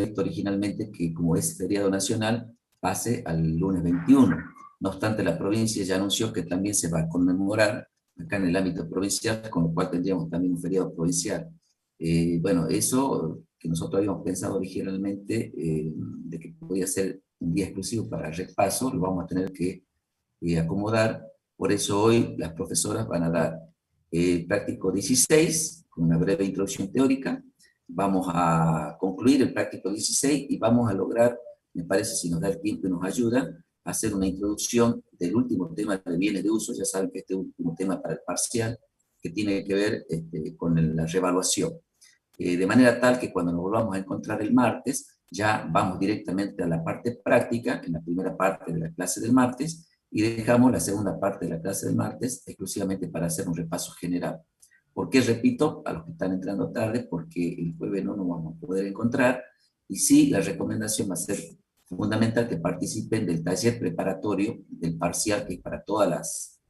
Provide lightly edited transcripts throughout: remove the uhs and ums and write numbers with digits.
previsto originalmente que, como es feriado nacional, pase al lunes 21. No obstante, la provincia ya anunció que también se va a conmemorar acá en el ámbito provincial, con lo cual tendríamos también un feriado provincial. Bueno, eso que nosotros habíamos pensado originalmente, de que podía ser un día exclusivo para repaso, lo vamos a tener que acomodar. Por eso hoy las profesoras van a dar el práctico 16, con una breve introducción teórica. Vamos a concluir el práctico 16 y vamos a lograr, me parece, si nos da el tiempo y nos ayuda, a hacer una introducción del último tema de bienes de uso. Ya saben que este último tema para el parcial, que tiene que ver con la revaluación. De manera tal que cuando nos volvamos a encontrar el martes, ya vamos directamente a la parte práctica, en la primera parte de la clase del martes, y dejamos la segunda parte de la clase del martes exclusivamente para hacer un repaso general. ¿Por qué repito a los que están entrando tarde? Porque el jueves no nos vamos a poder encontrar, y sí, la recomendación va a ser fundamental que participen del taller preparatorio del parcial, que es para todas las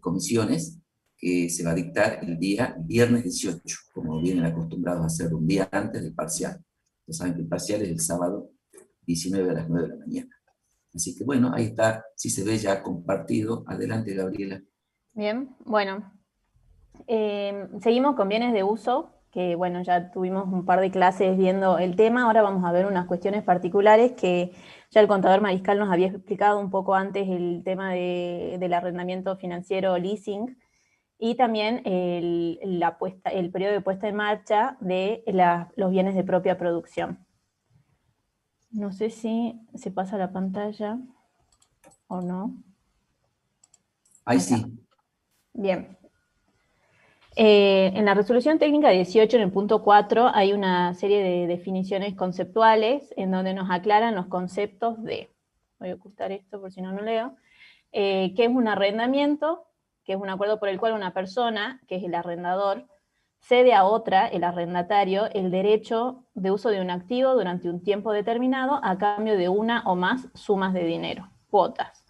comisiones, que se va a dictar el día viernes 18, como vienen acostumbrados a hacer un día antes del parcial. Ya saben que el parcial es el sábado 19 a las 9 de la mañana. Así que bueno, ahí está, si se ve ya compartido. Adelante, Gabriela. Bien, bueno. Seguimos con bienes de uso, que bueno, ya tuvimos un par de clases viendo el tema. Ahora vamos a ver unas cuestiones particulares que ya el contador Mariscal nos había explicado un poco antes, el tema del arrendamiento financiero leasing, y también el periodo de puesta en marcha de los bienes de propia producción. No sé si se pasa la pantalla o no. Ahí sí. Bien. En la resolución técnica 18, en el punto 4, hay una serie de definiciones conceptuales en donde nos aclaran los conceptos de, voy a ocultar esto por si no leo, qué es un arrendamiento, que es un acuerdo por el cual una persona, que es el arrendador, cede a otra, el arrendatario, el derecho de uso de un activo durante un tiempo determinado a cambio de una o más sumas de dinero, cuotas.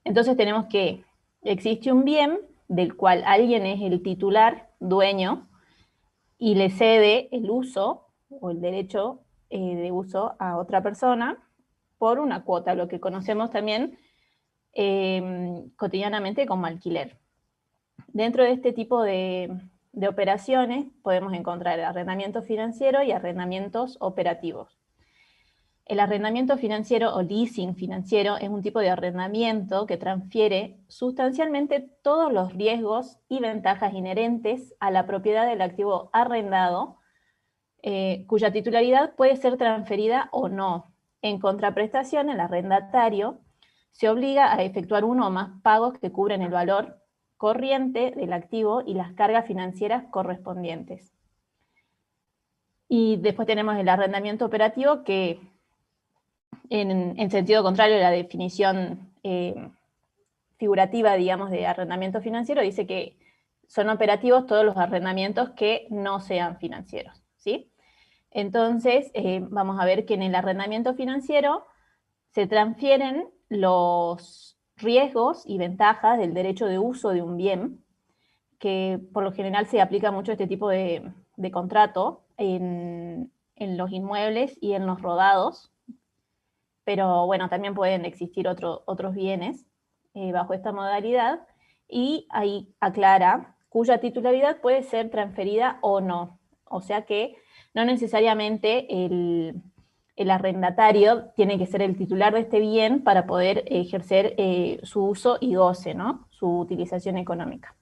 Entonces tenemos que existe un bien del cual alguien es el titular, dueño, y le cede el uso o el derecho de uso a otra persona por una cuota, lo que conocemos también cotidianamente como alquiler. Dentro de este tipo de operaciones podemos encontrar arrendamiento financiero y arrendamientos operativos. El arrendamiento financiero o leasing financiero es un tipo de arrendamiento que transfiere sustancialmente todos los riesgos y ventajas inherentes a la propiedad del activo arrendado, cuya titularidad puede ser transferida o no. En contraprestación, el arrendatario se obliga a efectuar uno o más pagos que cubren el valor corriente del activo y las cargas financieras correspondientes. Y después tenemos el arrendamiento operativo, que en sentido contrario a la definición figurativa, digamos, de arrendamiento financiero, dice que son operativos todos los arrendamientos que no sean financieros, ¿sí? Entonces, vamos a ver que en el arrendamiento financiero se transfieren los riesgos y ventajas del derecho de uso de un bien, que por lo general se aplica mucho este tipo de contrato en los inmuebles y en los rodados, pero bueno, también pueden existir otros bienes bajo esta modalidad, y ahí aclara cuya titularidad puede ser transferida o no. O sea que no necesariamente el arrendatario tiene que ser el titular de este bien para poder ejercer su uso y goce, ¿no? Su utilización económica.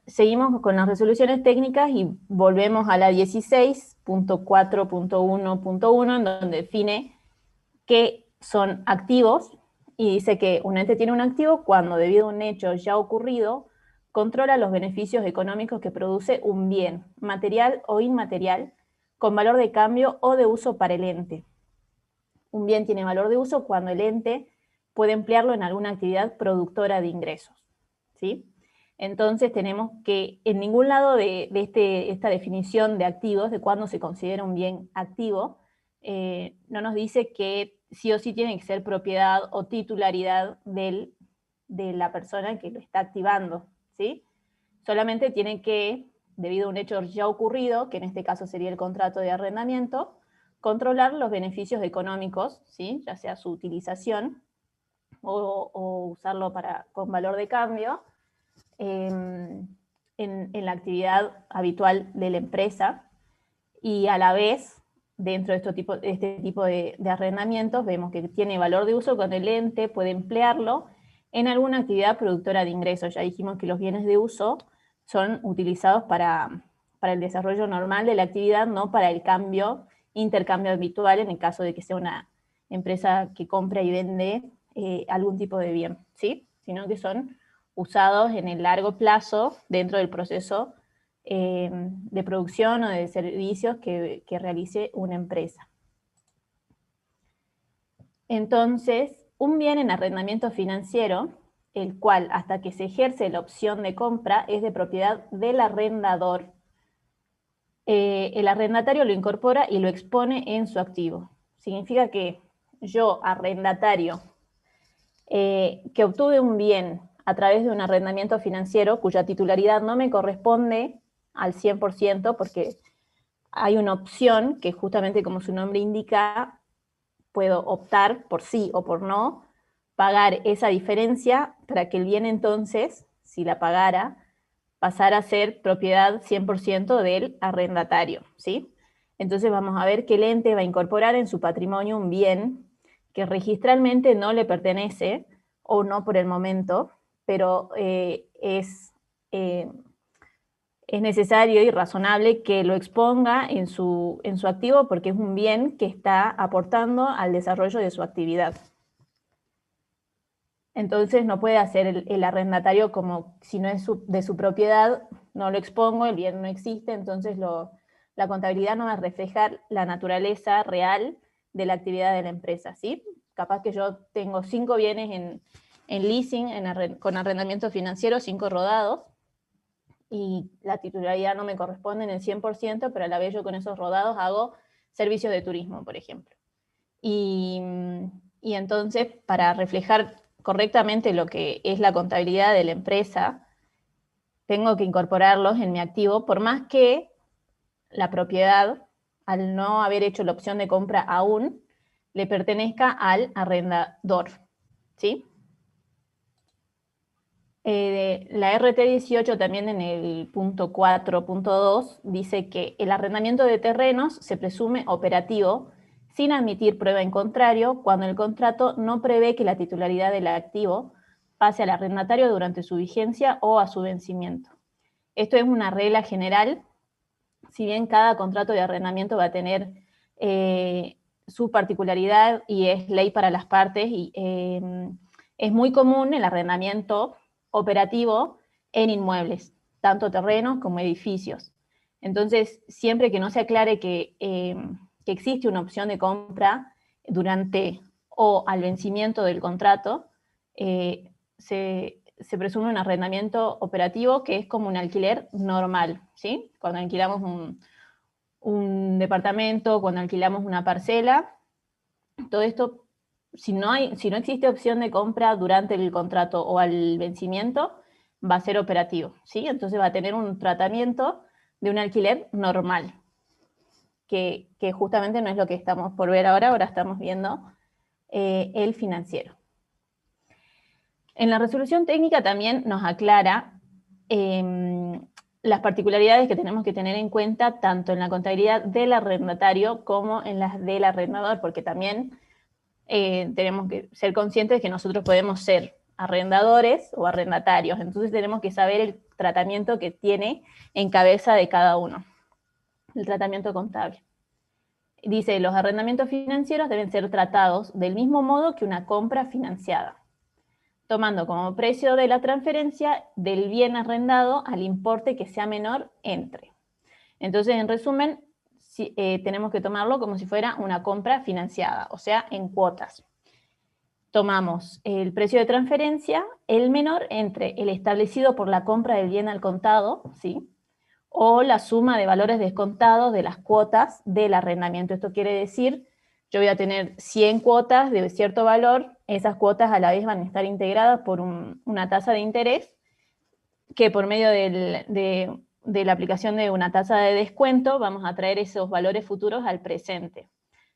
Seguimos con las resoluciones técnicas y volvemos a la 16.4.1.1, en donde define qué son activos, y dice que un ente tiene un activo cuando, debido a un hecho ya ocurrido, controla los beneficios económicos que produce un bien, material o inmaterial, con valor de cambio o de uso para el ente. Un bien tiene valor de uso cuando el ente puede emplearlo en alguna actividad productora de ingresos, ¿sí? Entonces tenemos que en ningún lado de esta definición de activos, de cuándo se considera un bien activo, no nos dice que sí o sí tiene que ser propiedad o titularidad de la persona que lo está activando, ¿sí? Solamente tiene que debido a un hecho ya ocurrido, que en este caso sería el contrato de arrendamiento, controlar los beneficios económicos, ¿sí? Ya sea su utilización o usarlo con valor de cambio en la actividad habitual de la empresa, y a la vez, dentro de este tipo de arrendamientos, vemos que tiene valor de uso cuando el ente puede emplearlo en alguna actividad productora de ingresos. Ya dijimos que los bienes de uso son utilizados para el desarrollo normal de la actividad, no para el intercambio habitual, en el caso de que sea una empresa que compra y vende algún tipo de bien, ¿sí? Sino que son usados en el largo plazo dentro del proceso de producción o de servicios que realice una empresa. Entonces, un bien en arrendamiento financiero, el cual hasta que se ejerce la opción de compra es de propiedad del arrendador. El arrendatario lo incorpora y lo expone en su activo. Significa que yo, arrendatario, que obtuve un bien a través de un arrendamiento financiero cuya titularidad no me corresponde al 100%, porque hay una opción que, justamente como su nombre indica, puedo optar por sí o por no, pagar esa diferencia para que el bien, entonces, si la pagara, pasara a ser propiedad 100% del arrendatario, ¿sí? Entonces vamos a ver que el ente va a incorporar en su patrimonio un bien que registralmente no le pertenece, o no por el momento, pero es necesario y razonable que lo exponga en su activo, porque es un bien que está aportando al desarrollo de su actividad. Entonces no puede hacer el arrendatario como si no es de su propiedad, no lo expongo, el bien no existe, entonces la contabilidad no va a reflejar la naturaleza real de la actividad de la empresa, ¿sí? Capaz que yo tengo 5 bienes en leasing, con arrendamiento financiero, 5 rodados, y la titularidad no me corresponde en el 100%, pero a la vez yo con esos rodados hago servicios de turismo, por ejemplo. Y entonces, para reflejar correctamente lo que es la contabilidad de la empresa, tengo que incorporarlos en mi activo, por más que la propiedad, al no haber hecho la opción de compra aún, le pertenezca al arrendador, ¿sí? La RT18 también, en el punto 4.2, dice que el arrendamiento de terrenos se presume operativo sin admitir prueba en contrario cuando el contrato no prevé que la titularidad del activo pase al arrendatario durante su vigencia o a su vencimiento. Esto es una regla general, si bien cada contrato de arrendamiento va a tener su particularidad y es ley para las partes, y es muy común el arrendamiento operativo en inmuebles, tanto terrenos como edificios. Entonces, siempre que no se aclare que existe una opción de compra durante o al vencimiento del contrato, se presume un arrendamiento operativo, que es como un alquiler normal, ¿sí? Cuando alquilamos un departamento, cuando alquilamos una parcela, todo esto, si no existe opción de compra durante el contrato o al vencimiento, va a ser operativo, ¿sí? Entonces va a tener un tratamiento de un alquiler normal, que justamente no es lo que estamos por ver ahora estamos viendo el financiero. En la resolución técnica también nos aclara las particularidades que tenemos que tener en cuenta tanto en la contabilidad del arrendatario como en las del arrendador, porque también tenemos que ser conscientes de que nosotros podemos ser arrendadores o arrendatarios, entonces tenemos que saber el tratamiento que tiene en cabeza de cada uno, el tratamiento contable. Dice, los arrendamientos financieros deben ser tratados del mismo modo que una compra financiada, tomando como precio de la transferencia del bien arrendado al importe que sea menor entre. Entonces, en resumen, tenemos que tomarlo como si fuera una compra financiada, o sea, en cuotas. Tomamos el precio de transferencia, el menor entre el establecido por la compra del bien al contado, ¿sí?, o la suma de valores descontados de las cuotas del arrendamiento. Esto quiere decir, yo voy a tener 100 cuotas de cierto valor, esas cuotas a la vez van a estar integradas por una tasa de interés que, por medio de de la aplicación de una tasa de descuento, vamos a traer esos valores futuros al presente.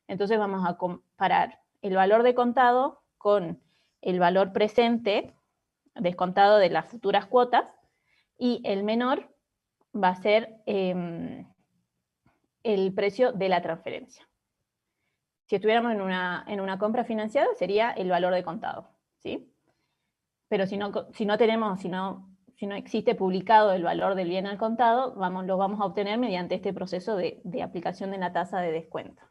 Entonces vamos a comparar el valor de contado con el valor presente descontado de las futuras cuotas, y el menor va a ser el precio de la transferencia. Si estuviéramos en una compra financiada, sería el valor de contado, ¿sí? Pero si no existe publicado el valor del bien al contado, lo vamos a obtener mediante este proceso de aplicación de la tasa de descuento.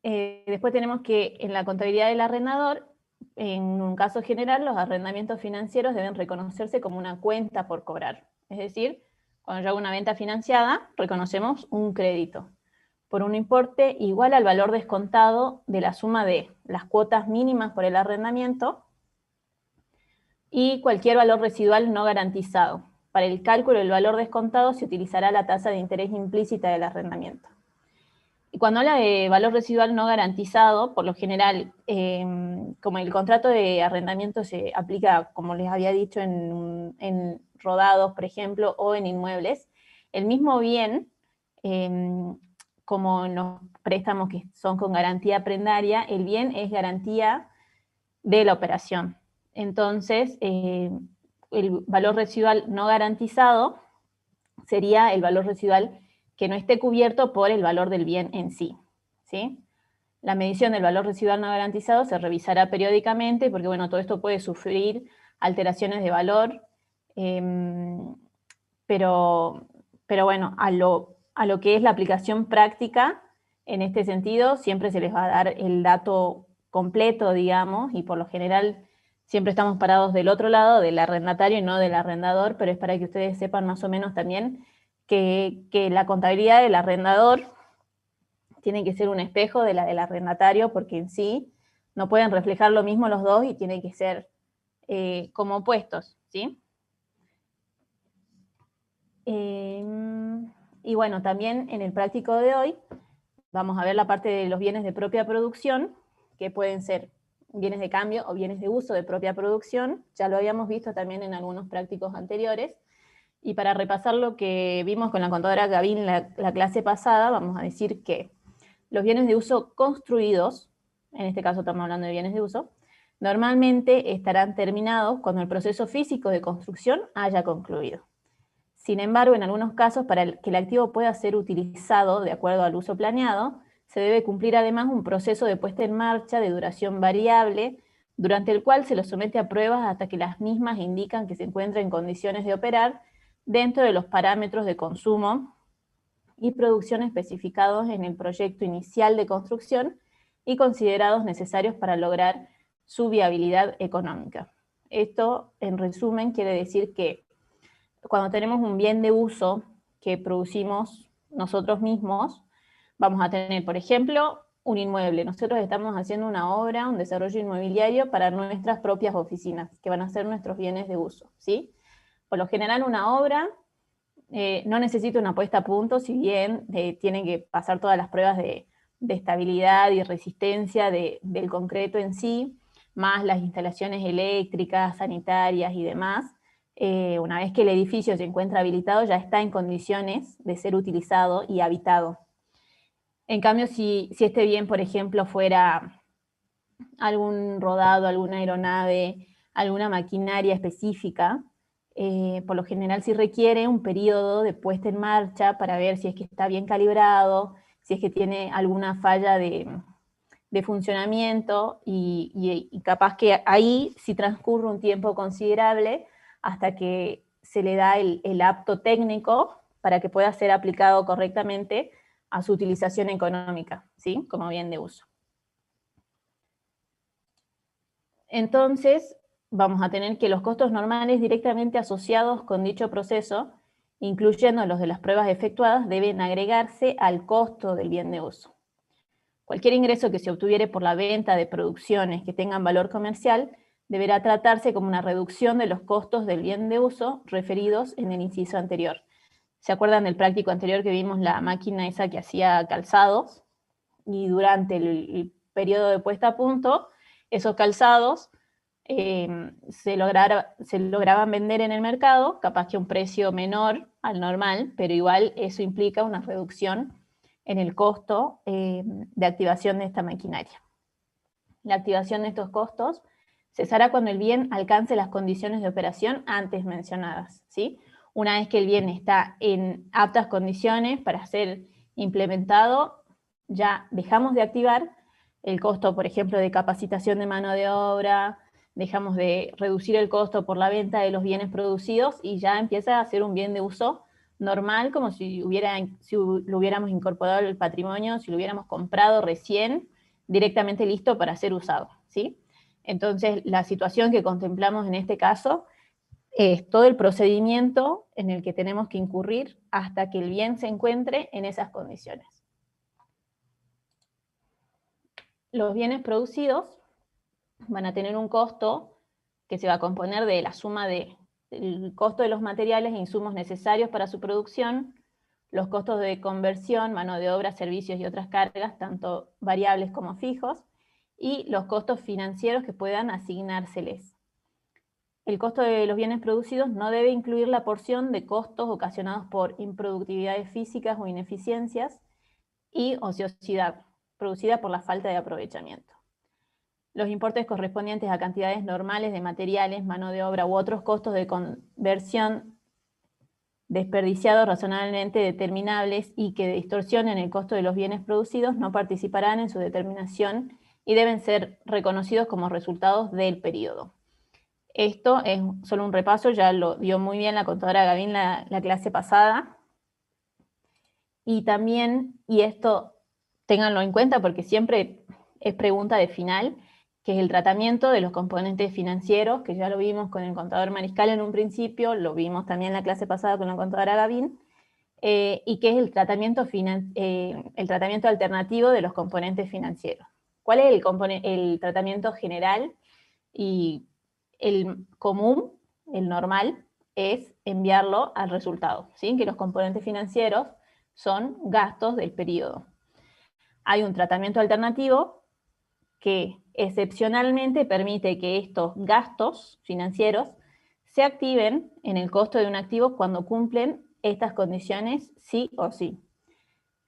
Después tenemos que en la contabilidad del arrendador, en un caso general, los arrendamientos financieros deben reconocerse como una cuenta por cobrar. Es decir, cuando yo hago una venta financiada, reconocemos un crédito por un importe igual al valor descontado de la suma de las cuotas mínimas por el arrendamiento y cualquier valor residual no garantizado. Para el cálculo del valor descontado se utilizará la tasa de interés implícita del arrendamiento. Y cuando habla de valor residual no garantizado, por lo general, como el contrato de arrendamiento se aplica, como les había dicho, en rodados, por ejemplo, o en inmuebles, el mismo bien, como en los préstamos que son con garantía prendaria, el bien es garantía de la operación. Entonces, el valor residual no garantizado sería el valor residual que no esté cubierto por el valor del bien en sí, ¿sí? La medición del valor residual no garantizado se revisará periódicamente porque, bueno, todo esto puede sufrir alteraciones de valor, pero bueno, a lo que es la aplicación práctica, en este sentido, siempre se les va a dar el dato completo, digamos, y por lo general siempre estamos parados del otro lado, del arrendatario y no del arrendador, pero es para que ustedes sepan más o menos también que la contabilidad del arrendador tiene que ser un espejo de la del arrendatario, porque en sí no pueden reflejar lo mismo los dos y tienen que ser como opuestos, ¿sí? Y bueno, también en el práctico de hoy vamos a ver la parte de los bienes de propia producción, que pueden ser bienes de cambio o bienes de uso de propia producción. Ya lo habíamos visto también en algunos prácticos anteriores. Y para repasar lo que vimos con la contadora Gavín la clase pasada, vamos a decir que los bienes de uso construidos, en este caso estamos hablando de bienes de uso, normalmente estarán terminados cuando el proceso físico de construcción haya concluido. Sin embargo, en algunos casos, para que el activo pueda ser utilizado de acuerdo al uso planeado, se debe cumplir además un proceso de puesta en marcha de duración variable, durante el cual se lo somete a pruebas hasta que las mismas indican que se encuentra en condiciones de operar dentro de los parámetros de consumo y producción especificados en el proyecto inicial de construcción y considerados necesarios para lograr su viabilidad económica. Esto, en resumen, quiere decir que cuando tenemos un bien de uso que producimos nosotros mismos, vamos a tener, por ejemplo, un inmueble. Nosotros estamos haciendo una obra, un desarrollo inmobiliario para nuestras propias oficinas, que van a ser nuestros bienes de uso, ¿sí? Por lo general, una obra no necesita una puesta a punto, si bien tienen que pasar todas las pruebas de estabilidad y resistencia del concreto en sí, más las instalaciones eléctricas, sanitarias y demás. Una vez que el edificio se encuentra habilitado, ya está en condiciones de ser utilizado y habitado. En cambio, si este bien, por ejemplo, fuera algún rodado, alguna aeronave, alguna maquinaria específica, por lo general sí requiere un periodo de puesta en marcha para ver si es que está bien calibrado, si es que tiene alguna falla de funcionamiento y capaz que ahí sí transcurre un tiempo considerable hasta que se le da el apto técnico para que pueda ser aplicado correctamente a su utilización económica, ¿sí? Como bien de uso. Entonces, vamos a tener que los costos normales directamente asociados con dicho proceso, incluyendo los de las pruebas efectuadas, deben agregarse al costo del bien de uso. Cualquier ingreso que se obtuviere por la venta de producciones que tengan valor comercial deberá tratarse como una reducción de los costos del bien de uso referidos en el inciso anterior. ¿Se acuerdan del práctico anterior que vimos la máquina esa que hacía calzados? Y durante el periodo de puesta a punto, esos calzados se lograban vender en el mercado, capaz que a un precio menor al normal, pero igual eso implica una reducción en el costo de activación de esta maquinaria. La activación de estos costos cesará cuando el bien alcance las condiciones de operación antes mencionadas, ¿sí? Una vez que el bien está en aptas condiciones para ser implementado, ya dejamos de activar el costo, por ejemplo, de capacitación de mano de obra, dejamos de reducir el costo por la venta de los bienes producidos y ya empieza a ser un bien de uso normal, como si lo hubiéramos incorporado al patrimonio, si lo hubiéramos comprado recién, directamente listo para ser usado, ¿sí? Entonces, la situación que contemplamos en este caso es todo el procedimiento en el que tenemos que incurrir hasta que el bien se encuentre en esas condiciones. Los bienes producidos van a tener un costo que se va a componer de la suma del costo de los materiales e insumos necesarios para su producción, los costos de conversión, mano de obra, servicios y otras cargas, tanto variables como fijos, y los costos financieros que puedan asignárseles. El costo de los bienes producidos no debe incluir la porción de costos ocasionados por improductividades físicas o ineficiencias y ociosidad, producida por la falta de aprovechamiento. Los importes correspondientes a cantidades normales de materiales, mano de obra u otros costos de conversión desperdiciados razonablemente determinables y que distorsionen el costo de los bienes producidos no participarán en su determinación y deben ser reconocidos como resultados del periodo. Esto es solo un repaso, ya lo dio muy bien la contadora Gavín la clase pasada. Y también, y esto ténganlo en cuenta porque siempre es pregunta de final, que es el tratamiento de los componentes financieros, que ya lo vimos con el contador Mariscal en un principio, lo vimos también en la clase pasada con la contadora Gavín, y que es el tratamiento alternativo de los componentes financieros. ¿Cuál es el tratamiento general? Y el común, el normal, es enviarlo al resultado, ¿sí? Que los componentes financieros son gastos del periodo. Hay un tratamiento alternativo que excepcionalmente permite que estos gastos financieros se activen en el costo de un activo cuando cumplen estas condiciones sí o sí.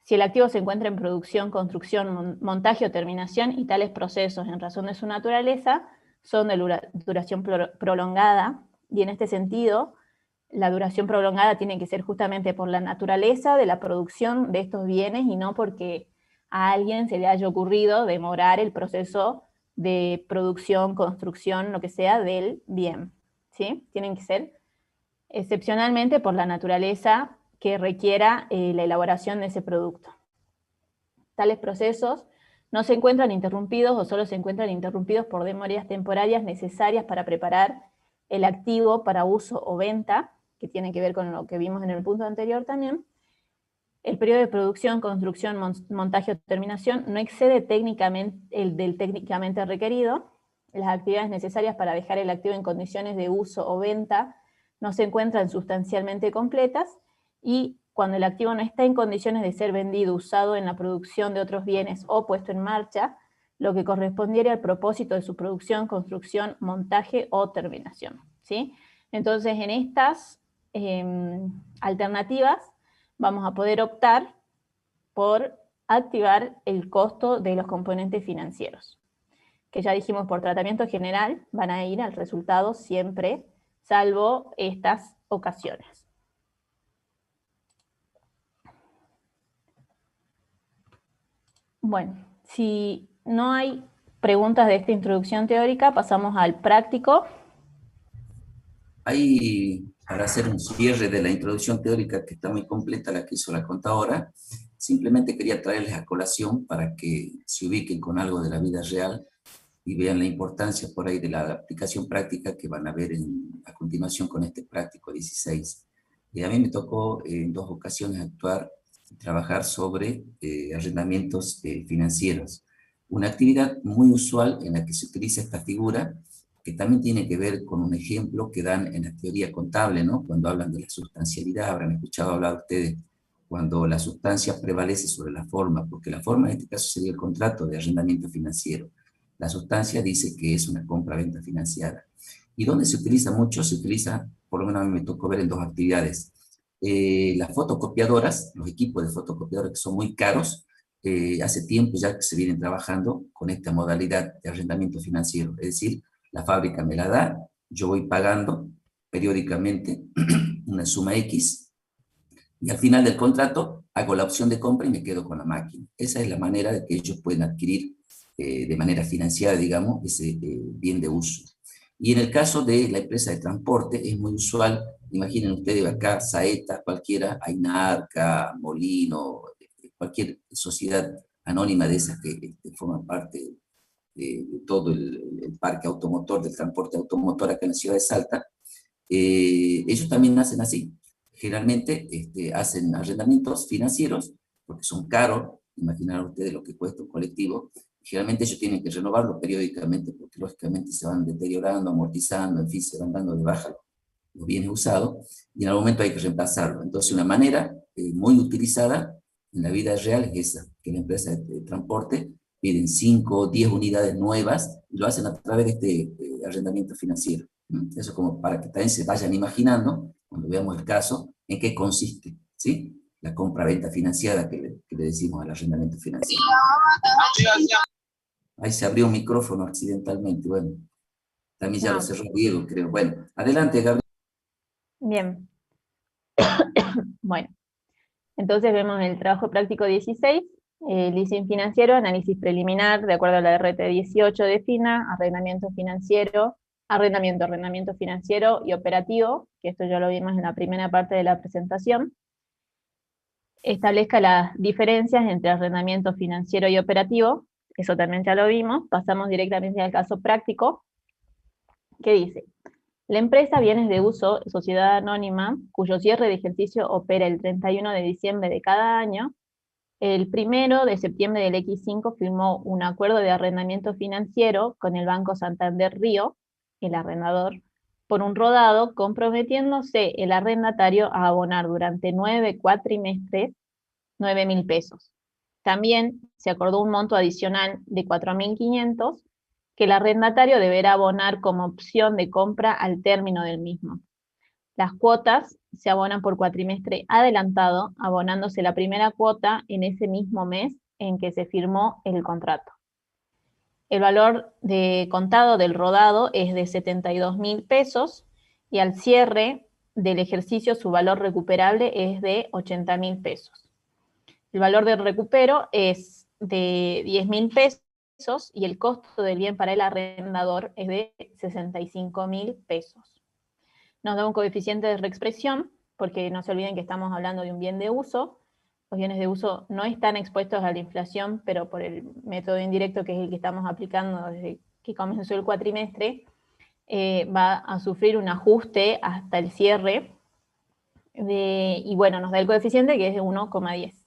Si el activo se encuentra en producción, construcción, montaje o terminación y tales procesos en razón de su naturaleza son de duración prolongada, y en este sentido la duración prolongada tiene que ser justamente por la naturaleza de la producción de estos bienes y no porque a alguien se le haya ocurrido demorar el proceso de producción, construcción, lo que sea, del bien, ¿sí? Tienen que ser excepcionalmente por la naturaleza que requiera la elaboración de ese producto. Tales procesos no se encuentran interrumpidos o solo se encuentran interrumpidos por demoras temporarias necesarias para preparar el activo para uso o venta, que tiene que ver con lo que vimos en el punto anterior también. El periodo de producción, construcción, montaje o terminación no excede técnicamente el del técnicamente requerido. Las actividades necesarias para dejar el activo en condiciones de uso o venta no se encuentran sustancialmente completas, y cuando el activo no está en condiciones de ser vendido, usado en la producción de otros bienes o puesto en marcha, lo que correspondiera al propósito de su producción, construcción, montaje o terminación, ¿sí? Entonces, en estas alternativas vamos a poder optar por activar el costo de los componentes financieros, que ya dijimos por tratamiento general van a ir al resultado siempre, salvo estas ocasiones. Bueno, si no hay preguntas de esta introducción teórica, pasamos al práctico. Ahí, para hacer un cierre de la introducción teórica, que está muy completa la que hizo la contadora, simplemente quería traerles a colación para que se ubiquen con algo de la vida real y vean la importancia por ahí de la aplicación práctica que van a ver a continuación con este práctico 16. Y a mí me tocó en 2 ocasiones trabajar sobre arrendamientos financieros. Una actividad muy usual en la que se utiliza esta figura, que también tiene que ver con un ejemplo que dan en la teoría contable, ¿no? Cuando hablan de la sustancialidad, habrán escuchado hablar ustedes cuando la sustancia prevalece sobre la forma, porque la forma en este caso sería el contrato de arrendamiento financiero. la sustancia dice que es una compra-venta financiada. ¿Y dónde se utiliza mucho? Se utiliza, por lo menos a mí me tocó ver en dos actividades. Las fotocopiadoras, los equipos de fotocopiadora que son muy caros, hace tiempo ya que se vienen trabajando con esta modalidad de arrendamiento financiero. Es decir, la fábrica me la da, yo voy pagando periódicamente una suma X, y al final del contrato hago la opción de compra y me quedo con la máquina. Esa es la manera de que ellos pueden adquirir de manera financiada, digamos, ese bien de uso. Y en el caso de la empresa de transporte es muy usual, imaginen ustedes acá, Saeta, cualquiera, Ainarca, Molino, cualquier sociedad anónima de esas que forman parte de todo el parque automotor, del transporte automotor acá en la ciudad de Salta, ellos también hacen así. Generalmente hacen arrendamientos financieros, porque son caros, imaginar ustedes lo que cuesta un colectivo. Generalmente ellos tienen que renovarlo periódicamente, porque lógicamente se van deteriorando, amortizando, en fin, se van dando de baja los bienes usados, y en algún momento hay que reemplazarlo. Entonces, una manera muy utilizada en la vida real es esa, que la empresa de transporte piden 5 o 10 unidades nuevas y lo hacen a través de este arrendamiento financiero. Eso como para que también se vayan imaginando, cuando veamos el caso, en qué consiste, ¿sí? La compra-venta financiada que le decimos al arrendamiento financiero. Ahí se abrió un micrófono accidentalmente, bueno, también ya lo No, cerró Diego, creo. Bueno, adelante, Gabriel. bien. Bueno, entonces vemos el trabajo práctico 16, leasing financiero, análisis preliminar, de acuerdo a la RT 18 de FINA, arrendamiento financiero, arrendamiento financiero y operativo, que esto ya lo vimos en la primera parte de la presentación. Establezca las diferencias entre arrendamiento financiero y operativo, eso también ya lo vimos. Pasamos directamente al caso práctico, que dice: la empresa Bienes de Uso, sociedad anónima, cuyo cierre de ejercicio opera el 31 de diciembre de cada año, el 1 de septiembre del X5 firmó un acuerdo de arrendamiento financiero con el Banco Santander Río, el arrendador, por un rodado, comprometiéndose el arrendatario a abonar durante 9 cuatrimestres 9.000 pesos. También se acordó un monto adicional de 4.500 que el arrendatario deberá abonar como opción de compra al término del mismo. Las cuotas se abonan por cuatrimestre adelantado, abonándose la primera cuota en ese mismo mes en que se firmó el contrato. El valor de contado del rodado es de 72.000 pesos y al cierre del ejercicio su valor recuperable es de 80.000 pesos. El valor del recupero es de 10.000 pesos y el costo del bien para el arrendador es de 65.000 pesos. Nos da un coeficiente de reexpresión, porque no se olviden que estamos hablando de un bien de uso. Los bienes de uso no están expuestos a la inflación, pero por el método indirecto, que es el que estamos aplicando desde que comenzó el cuatrimestre, va a sufrir un ajuste hasta el cierre, y bueno, nos da el coeficiente que es de 1,10.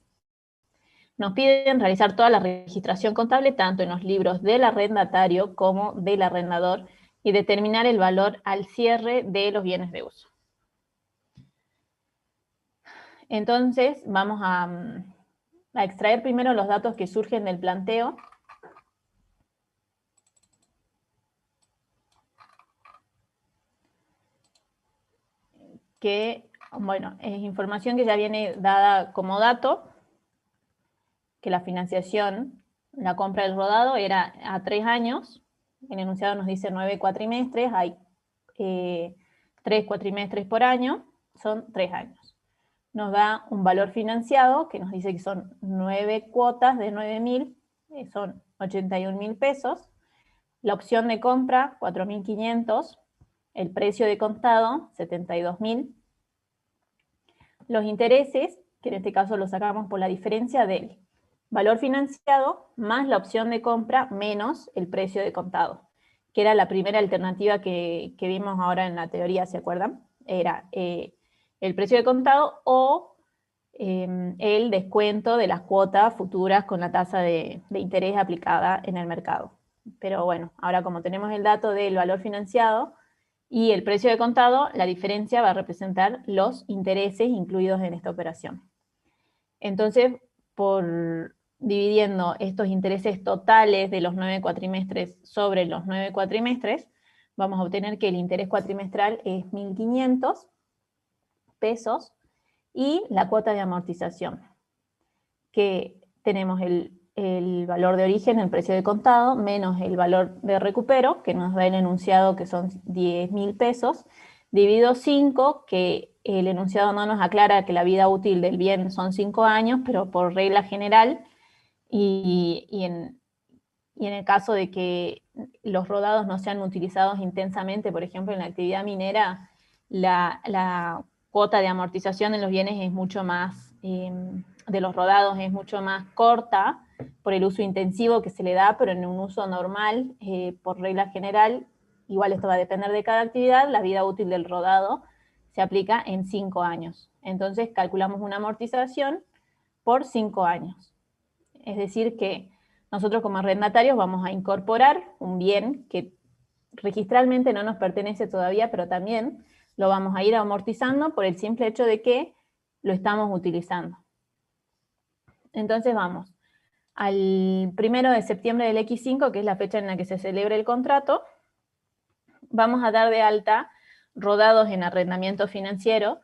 Nos piden realizar toda la registración contable, tanto en los libros del arrendatario como del arrendador, y determinar el valor al cierre de los bienes de uso. Entonces, vamos a extraer primero los datos que surgen del planteo. Que, bueno, es información que ya viene dada como dato, que la financiación, la compra del rodado era a 3 años, el enunciado nos dice 9 cuatrimestres, hay 3 cuatrimestres por año, son 3 años. Nos da un valor financiado que nos dice que son 9 cuotas de 9.000, son 81.000 pesos, la opción de compra 4.500, el precio de contado 72.000, los intereses, que en este caso lo sacamos por la diferencia del valor financiado más la opción de compra menos el precio de contado, que era la primera alternativa que vimos ahora en la teoría, ¿se acuerdan? Era el precio de contado o el descuento de las cuotas futuras con la tasa de interés aplicada en el mercado. Pero bueno, ahora como tenemos el dato del valor financiado y el precio de contado, la diferencia va a representar los intereses incluidos en esta operación. Entonces, por dividiendo estos intereses totales de los 9 cuatrimestres sobre los 9 cuatrimestres, vamos a obtener que el interés cuatrimestral es 1.500 pesos y la cuota de amortización, que tenemos el valor de origen, el precio de contado, menos el valor de recupero, que nos da el enunciado, que son 10.000 pesos, dividido 5, que el enunciado no nos aclara que la vida útil del bien son 5 años, pero por regla general, y en el caso de que los rodados no sean utilizados intensamente, por ejemplo, en la actividad minera, la cuota de amortización de los bienes es mucho más, de los rodados es mucho más corta por el uso intensivo que se le da, pero en un uso normal, por regla general, igual esto va a depender de cada actividad, la vida útil del rodado se aplica en 5 años. Entonces calculamos una amortización por 5 años. Es decir que nosotros como arrendatarios vamos a incorporar un bien que registralmente no nos pertenece todavía, pero también lo vamos a ir amortizando por el simple hecho de que lo estamos utilizando. Entonces vamos al 1 de septiembre del X5, que es la fecha en la que se celebra el contrato, vamos a dar de alta rodados en arrendamiento financiero,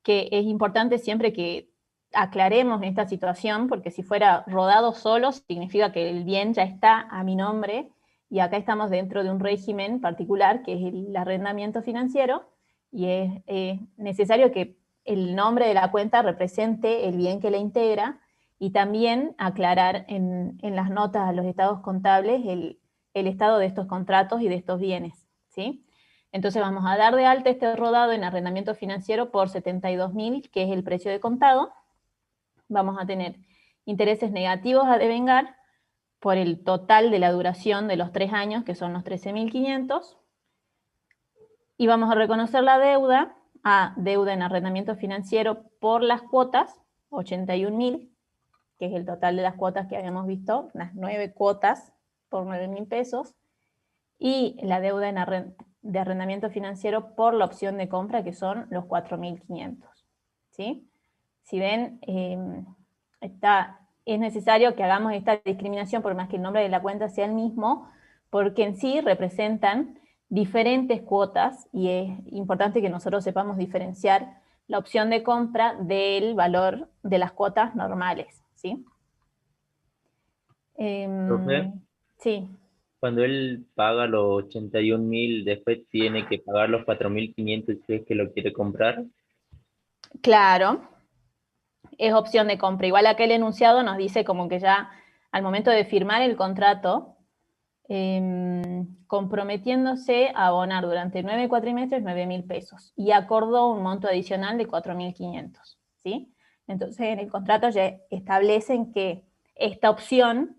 que es importante siempre que aclaremos esta situación, porque si fuera rodado solo, significa que el bien ya está a mi nombre, y acá estamos dentro de un régimen particular, que es el arrendamiento financiero, y es necesario que el nombre de la cuenta represente el bien que la integra, y también aclarar en las notas a los estados contables el estado de estos contratos y de estos bienes, ¿sí? Entonces vamos a dar de alta este rodado en arrendamiento financiero por 72.000, que es el precio de contado. Vamos a tener intereses negativos a devengar por el total de la duración de los 3 años, que son los 13.500. Y vamos a reconocer la deuda a deuda en arrendamiento financiero por las cuotas, 81.000, que es el total de las cuotas que habíamos visto, las 9 cuotas por 9.000 pesos, y la deuda de arrendamiento financiero por la opción de compra, que son los 4.500. ¿Sí? Si ven, es necesario que hagamos esta discriminación, por más que el nombre de la cuenta sea el mismo, porque en sí representan diferentes cuotas, y es importante que nosotros sepamos diferenciar la opción de compra del valor de las cuotas normales, ¿sí? Profe, Sí. cuando él paga los 81.000, después tiene que pagar los 4.500 si es que lo quiere comprar. Claro, es opción de compra. Igual aquel enunciado nos dice como que ya al momento de firmar el contrato, comprometiéndose a abonar durante 9 cuatrimestres 9.000 pesos y acordó un monto adicional de 4.500, ¿sí? Entonces en el contrato ya establecen que esta opción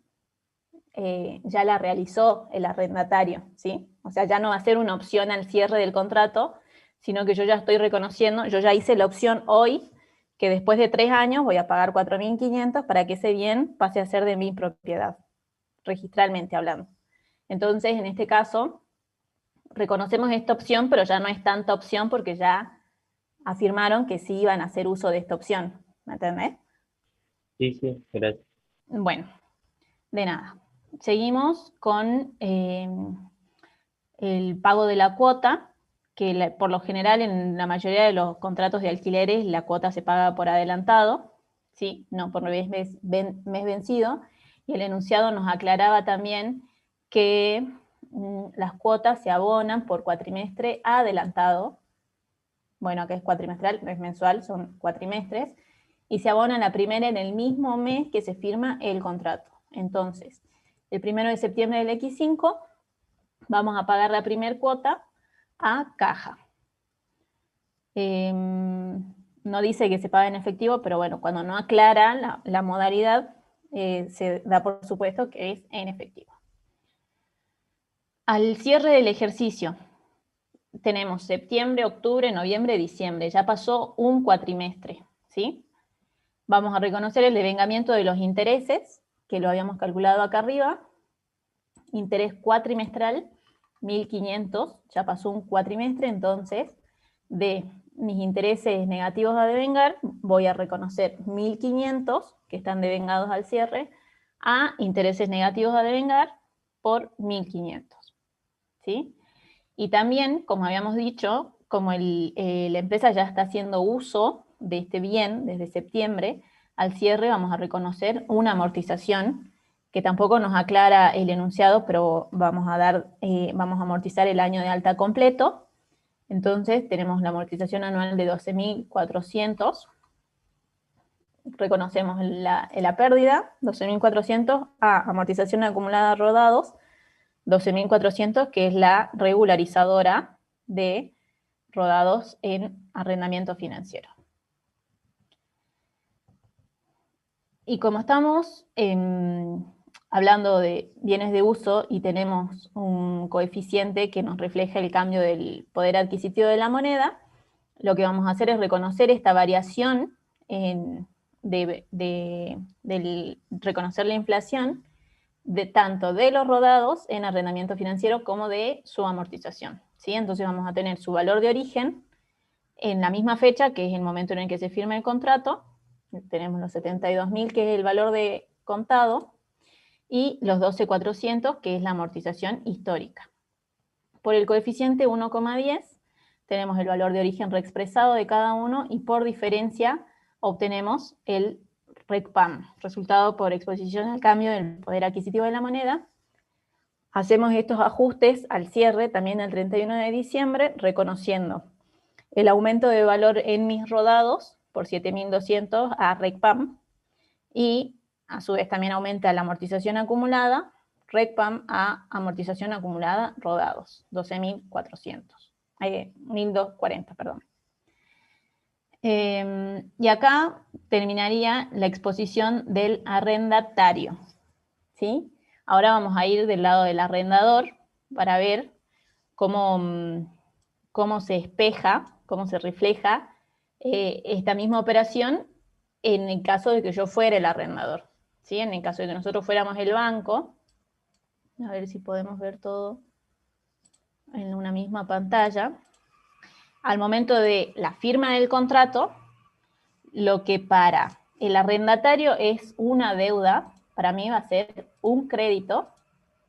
ya la realizó el arrendatario, ¿sí? O sea, ya no va a ser una opción al cierre del contrato, sino que yo ya estoy reconociendo, yo ya hice la opción hoy, que después de 3 años voy a pagar 4.500 para que ese bien pase a ser de mi propiedad, registralmente hablando. Entonces, en este caso, reconocemos esta opción, pero ya no es tanta opción porque ya afirmaron que sí iban a hacer uso de esta opción. ¿Me entendés? Sí, sí, gracias. Bueno, de nada. Seguimos con el pago de la cuota, que por lo general en la mayoría de los contratos de alquileres la cuota se paga por adelantado, ¿sí? No por mes vencido, y el enunciado nos aclaraba también que las cuotas se abonan por cuatrimestre adelantado. Bueno, acá es cuatrimestral, no es mensual, son cuatrimestres, y se abonan la primera en el mismo mes que se firma el contrato. Entonces, el 1 de septiembre del X5 vamos a pagar la primera cuota a caja. No dice que se paga en efectivo, pero bueno, cuando no aclara la modalidad, se da por supuesto que es en efectivo. Al cierre del ejercicio, tenemos septiembre, octubre, noviembre, diciembre. Ya pasó un cuatrimestre, ¿sí? Vamos a reconocer el devengamiento de los intereses, que lo habíamos calculado acá arriba. Interés cuatrimestral, 1.500, ya pasó un cuatrimestre, entonces de mis intereses negativos a devengar voy a reconocer 1.500, que están devengados al cierre, a intereses negativos a devengar por 1.500, ¿sí? Y también, como habíamos dicho, como la empresa ya está haciendo uso de este bien desde septiembre, al cierre vamos a reconocer una amortización que tampoco nos aclara el enunciado, pero vamos a amortizar el año de alta completo. Entonces tenemos la amortización anual de 12.400. Reconocemos la pérdida, 12.400, a amortización acumulada rodados, 12.400, que es la regularizadora de rodados en arrendamiento financiero. Y como estamos hablando de bienes de uso y tenemos un coeficiente que nos refleja el cambio del poder adquisitivo de la moneda, lo que vamos a hacer es reconocer esta variación reconocer la inflación tanto de los rodados en arrendamiento financiero como de su amortización, ¿sí? Entonces vamos a tener su valor de origen en la misma fecha, que es el momento en el que se firma el contrato. Tenemos los 72.000, que es el valor de contado, y los 12.400, que es la amortización histórica. Por el coeficiente 1,10 tenemos el valor de origen reexpresado de cada uno, y por diferencia obtenemos el RECPAM, resultado por exposición al cambio del poder adquisitivo de la moneda. Hacemos estos ajustes al cierre, también el 31 de diciembre, reconociendo el aumento de valor en mis rodados por 7.200 a RECPAM, y a su vez también aumenta la amortización acumulada, RECPAM a amortización acumulada rodados, 12.400. 1.240, perdón. Y acá terminaría la exposición del arrendatario, ¿sí? Ahora vamos a ir del lado del arrendador para ver cómo se espeja, cómo se refleja esta misma operación en el caso de que yo fuera el arrendador, ¿sí? En el caso de que nosotros fuéramos el banco, a ver si podemos ver todo en una misma pantalla. Al momento de la firma del contrato, lo que para el arrendatario es una deuda, para mí va a ser un crédito,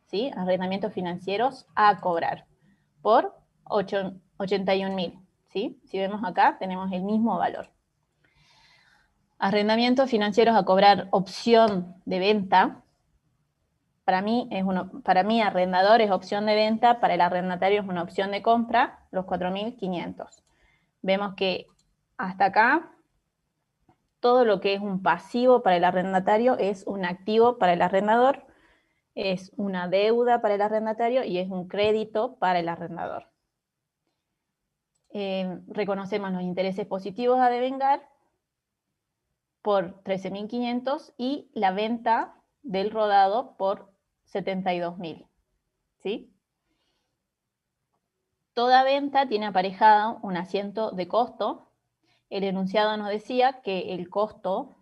¿sí? Arrendamientos financieros a cobrar por 81.000, ¿sí? Si vemos acá, tenemos el mismo valor. Arrendamientos financieros a cobrar opción de venta. Para mí arrendador es opción de venta, para el arrendatario es una opción de compra, los 4.500. Vemos que hasta acá todo lo que es un pasivo para el arrendatario es un activo para el arrendador, es una deuda para el arrendatario y es un crédito para el arrendador. Reconocemos los intereses positivos a devengar por 13.500 y la venta del rodado por 72.000, ¿sí? Toda venta tiene aparejado un asiento de costo. El enunciado nos decía que el costo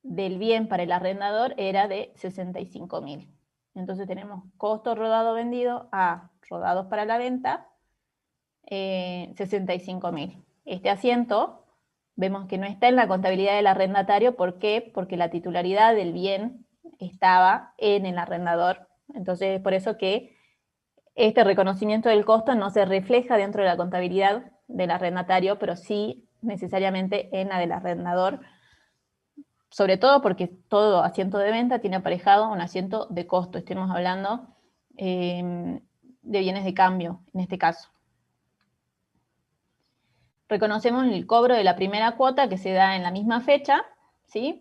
del bien para el arrendador era de 65.000. Entonces tenemos costo rodado vendido a rodados para la venta, 65.000. Este asiento vemos que no está en la contabilidad del arrendatario. ¿Por qué? Porque la titularidad del bien estaba en el arrendador. Entonces es por eso que este reconocimiento del costo no se refleja dentro de la contabilidad del arrendatario, pero sí necesariamente en la del arrendador, sobre todo porque todo asiento de venta tiene aparejado un asiento de costo. Estemos hablando de bienes de cambio, en este caso. Reconocemos el cobro de la primera cuota que se da en la misma fecha, ¿sí?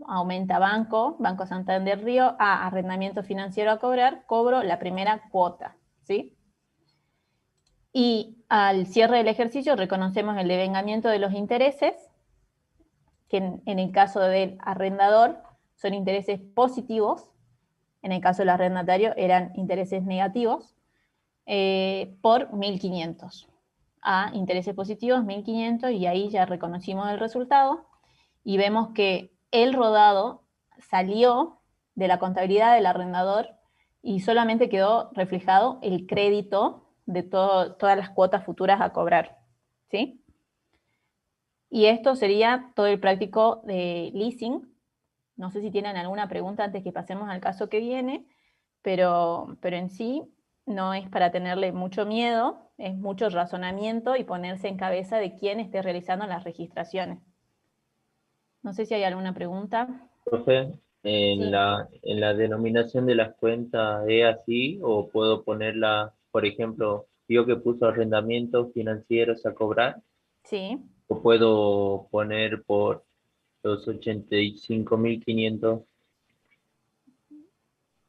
Aumenta Banco Santander Río a arrendamiento financiero a cobrar, cobro la primera cuota, ¿sí? Y al cierre del ejercicio reconocemos el devengamiento de los intereses, que en el caso del arrendador son intereses positivos, en el caso del arrendatario eran intereses negativos, por 1.500. A intereses positivos 1.500, y ahí ya reconocimos el resultado, y vemos que el rodado salió de la contabilidad del arrendador y solamente quedó reflejado el crédito de todas las cuotas futuras a cobrar, ¿sí? Y esto sería todo el práctico de leasing. No sé si tienen alguna pregunta antes que pasemos al caso que viene, pero en sí no es para tenerle mucho miedo, es mucho razonamiento y ponerse en cabeza de quién esté realizando las registraciones. No sé si hay alguna pregunta. Profe, Sí. en la denominación de las cuentas es así, o puedo ponerla, por ejemplo, yo que puso arrendamientos financieros a cobrar, Sí. o puedo poner por los 85.500,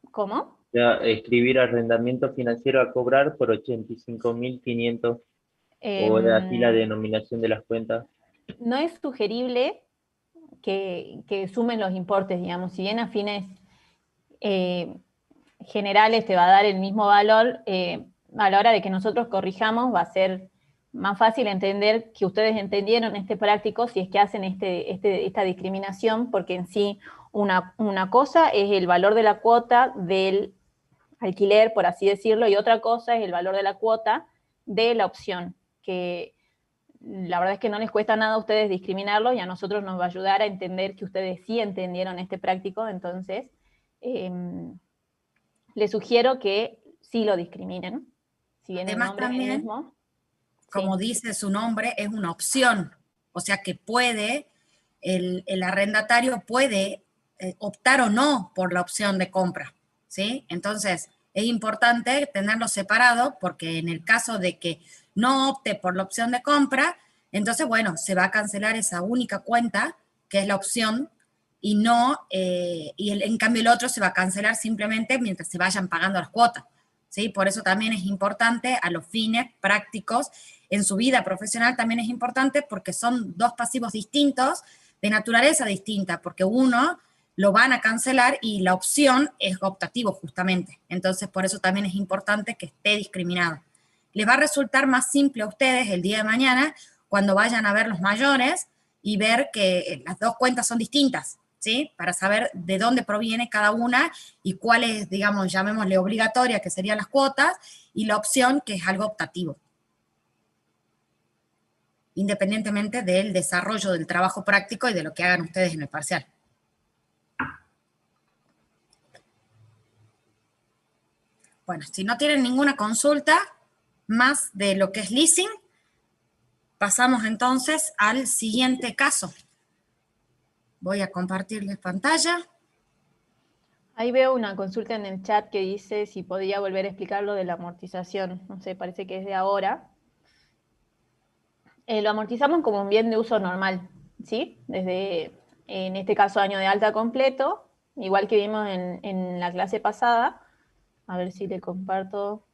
¿Cómo? ya, escribir arrendamiento financiero a cobrar por 85.500, o es así la Em, denominación de las cuentas. no es sugerible que sumen los importes, digamos, si bien a fines generales te va a dar el mismo valor, a la hora de que nosotros corrijamos va a ser más fácil entender que ustedes entendieron este práctico si es que hacen esta discriminación, porque en sí una cosa es el valor de la cuota del alquiler, por así decirlo, y otra cosa es el valor de la cuota de la opción, que la verdad es que no les cuesta nada a ustedes discriminarlo y a nosotros nos va a ayudar a entender que ustedes sí entendieron este práctico, entonces les sugiero que sí lo discriminen, si bien el Además nombre es el también, mismo. como Sí. dice su nombre, es una opción, o sea que puede, el arrendatario puede optar o no por la opción de compra, ¿sí? Entonces, es importante tenerlo separado porque en el caso de que no opte por la opción de compra, entonces, bueno, se va a cancelar esa única cuenta, que es la opción, y no, en cambio el otro se va a cancelar simplemente mientras se vayan pagando las cuotas, ¿sí? Por eso también es importante a los fines prácticos en su vida profesional también es importante porque son dos pasivos distintos, de naturaleza distinta, porque uno lo van a cancelar y la opción es optativo justamente. Entonces, por eso también es importante que esté discriminado. Les va a resultar más simple a ustedes el día de mañana cuando vayan a ver los mayores y ver que las dos cuentas son distintas, ¿sí? Para saber de dónde proviene cada una y cuál es, digamos, llamémosle obligatoria, que serían las cuotas, y la opción, que es algo optativo, independientemente del desarrollo del trabajo práctico y de lo que hagan ustedes en el parcial. Bueno, si no tienen ninguna consulta más de lo que es leasing, pasamos entonces al siguiente caso. Voy a compartirles pantalla. Ahí veo una consulta en el chat que dice si podía volver a explicar lo de la amortización. No sé, parece que es de ahora. Lo amortizamos como un bien de uso normal, ¿sí? Desde, en este caso, año de alta completo, igual que vimos en la clase pasada. A ver si le comparto.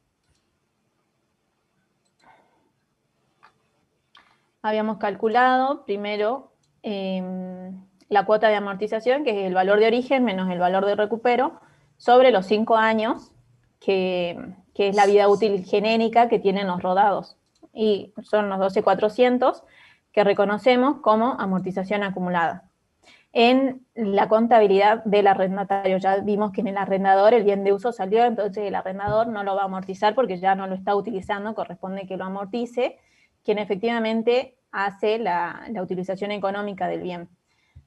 Habíamos calculado primero la cuota de amortización, que es el valor de origen menos el valor de recupero, sobre los 5 años, que es la vida útil genérica que tienen los rodados. Y son los 12.400 que reconocemos como amortización acumulada. En la contabilidad del arrendatario, ya vimos que en el arrendador el bien de uso salió, entonces el arrendador no lo va a amortizar porque ya no lo está utilizando, corresponde que lo amortice quien efectivamente hace la utilización económica del bien.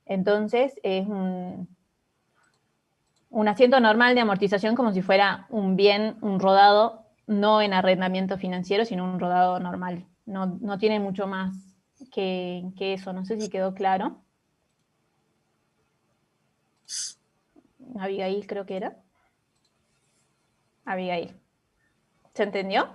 Entonces es un asiento normal de amortización como si fuera un bien, un rodado, no en arrendamiento financiero, sino un rodado normal. No tiene mucho más que eso, no sé si quedó claro. Abigail creo que era. Abigail. ¿Se entendió?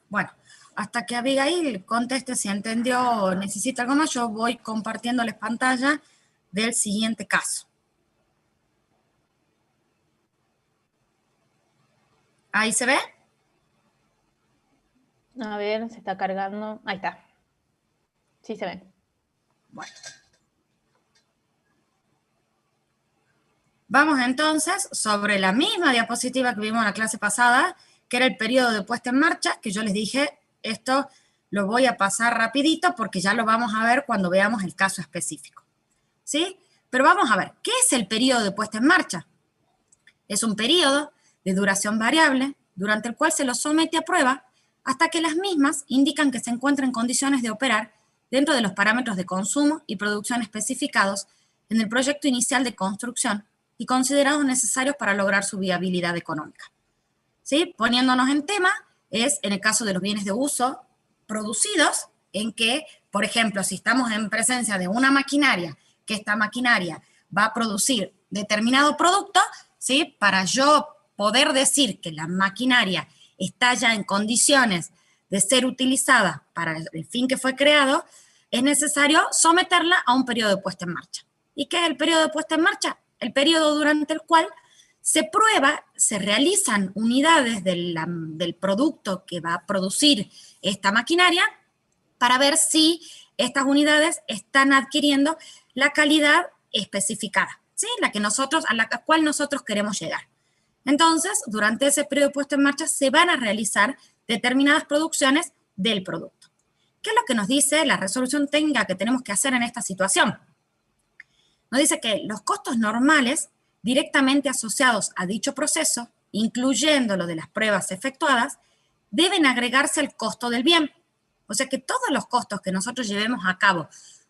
Bueno, hasta que Abigail conteste si entendió o necesita algo más, yo voy compartiéndoles pantalla del siguiente caso. ¿Ahí se ve? A ver, se está cargando. Ahí está. Sí se ve. Bueno. Vamos entonces sobre la misma diapositiva que vimos en la clase pasada, que era el periodo de puesta en marcha, que yo les dije, esto lo voy a pasar rapidito porque ya lo vamos a ver cuando veamos el caso específico, ¿sí? Pero vamos a ver, ¿qué es el periodo de puesta en marcha? Es un periodo de duración variable durante el cual se lo somete a prueba hasta que las mismas indican que se encuentran en condiciones de operar dentro de los parámetros de consumo y producción especificados en el proyecto inicial de construcción y considerados necesarios para lograr su viabilidad económica. ¿Sí? Poniéndonos en tema, es en el caso de los bienes de uso producidos, en que, por ejemplo, si estamos en presencia de una maquinaria, que esta maquinaria va a producir determinado producto, ¿sí? Para yo poder decir que la maquinaria está ya en condiciones de ser utilizada para el fin que fue creado, es necesario someterla a un periodo de puesta en marcha. ¿Y qué es el periodo de puesta en marcha? El periodo durante el cual se prueba, se realizan unidades del producto que va a producir esta maquinaria para ver si estas unidades están adquiriendo la calidad especificada, ¿sí? A la cual nosotros queremos llegar. Entonces, durante ese periodo de puesta en marcha se van a realizar determinadas producciones del producto. ¿Qué es lo que nos dice la resolución técnica que tenemos que hacer en esta situación? Nos dice que los costos normales directamente asociados a dicho proceso, incluyendo lo de las pruebas efectuadas, deben agregarse al costo del bien. O sea que todos los costos que nosotros llevemos a cabo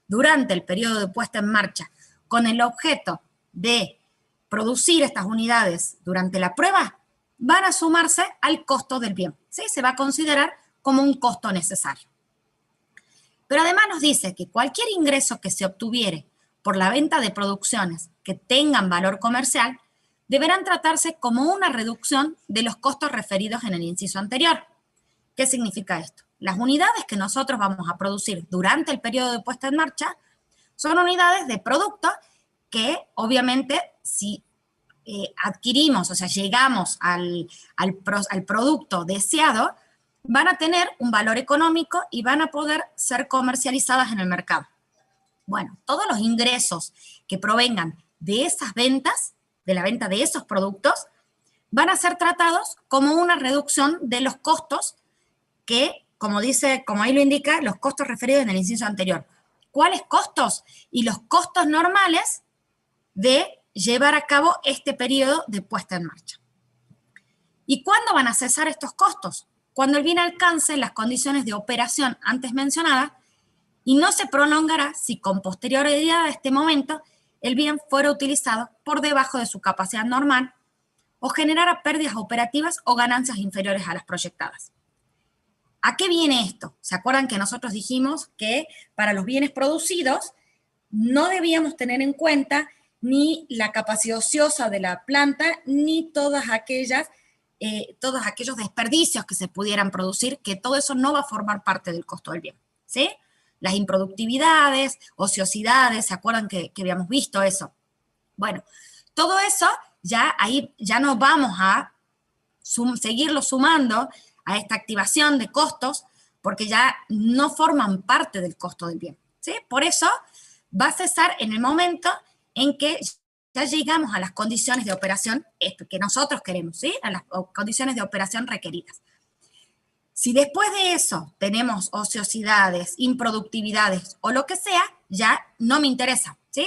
durante el periodo de puesta en marcha con el objeto de producir estas unidades durante la prueba van a sumarse al costo del bien, ¿sí? Se va a considerar como un costo necesario. Pero además nos dice que cualquier ingreso que se obtuviere por la venta de producciones que tengan valor comercial deberán tratarse como una reducción de los costos referidos en el inciso anterior. ¿Qué significa esto? Las unidades que nosotros vamos a producir durante el periodo de puesta en marcha son unidades de producto que obviamente si adquirimos, o sea, llegamos al producto deseado, van a tener un valor económico y van a poder ser comercializadas en el mercado. Bueno, todos los ingresos que provengan de esas ventas, de la venta de esos productos, van a ser tratados como una reducción de los costos que, como ahí lo indica, los costos referidos en el inciso anterior. ¿Cuáles costos? Y los costos normales de llevar a cabo este periodo de puesta en marcha. ¿Y cuándo van a cesar estos costos? Cuando el bien alcance las condiciones de operación antes mencionadas y no se prolongará si con posterioridad a este momento el bien fuera utilizado por debajo de su capacidad normal o generara pérdidas operativas o ganancias inferiores a las proyectadas. ¿A qué viene esto? ¿Se acuerdan que nosotros dijimos que para los bienes producidos no debíamos tener en cuenta ni la capacidad ociosa de la planta, ni todos aquellos desperdicios que se pudieran producir, que todo eso no va a formar parte del costo del bien, ¿sí? Las improductividades, ociosidades, ¿se acuerdan que habíamos visto eso? Bueno, todo eso ya no vamos a seguirlo sumando a esta activación de costos, porque ya no forman parte del costo del bien, ¿sí? Por eso va a cesar en el momento en que ya llegamos a las condiciones de operación que nosotros queremos, ¿sí? A las condiciones de operación requeridas. Si después de eso tenemos ociosidades, improductividades o lo que sea, ya no me interesa, ¿sí?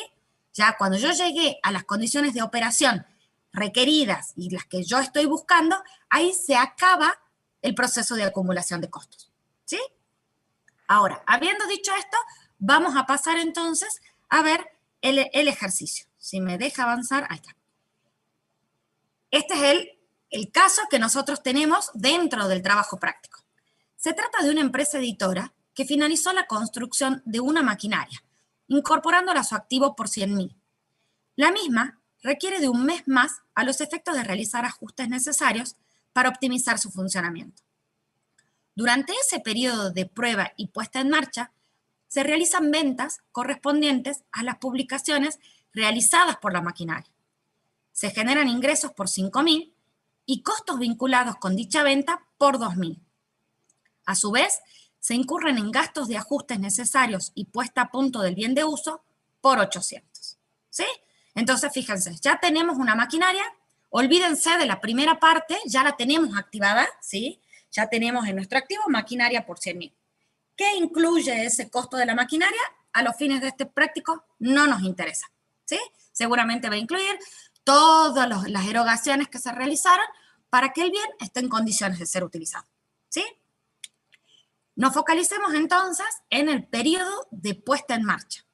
Ya cuando yo llegué a las condiciones de operación requeridas y las que yo estoy buscando, ahí se acaba el proceso de acumulación de costos, ¿sí? Ahora, habiendo dicho esto, vamos a pasar entonces a ver el ejercicio. Si me deja avanzar, ahí está. Este es el caso que nosotros tenemos dentro del trabajo práctico. Se trata de una empresa editora que finalizó la construcción de una maquinaria, incorporándola a su activo por 100.000. La misma requiere de un mes más a los efectos de realizar ajustes necesarios para optimizar su funcionamiento. Durante ese periodo de prueba y puesta en marcha, se realizan ventas correspondientes a las publicaciones realizadas por la maquinaria. Se generan ingresos por 5.000 y costos vinculados con dicha venta por 2.000. A su vez, se incurren en gastos de ajustes necesarios y puesta a punto del bien de uso por 800. ¿Sí? Entonces, fíjense, ya tenemos una maquinaria, olvídense de la primera parte, ya la tenemos activada, ¿sí? Ya tenemos en nuestro activo maquinaria por 100.000. ¿Qué incluye ese costo de la maquinaria? A los fines de este práctico no nos interesa, ¿sí? Seguramente va a incluir todas las erogaciones que se realizaron para que el bien esté en condiciones de ser utilizado, ¿sí? Nos focalicemos entonces en el periodo de puesta en marcha.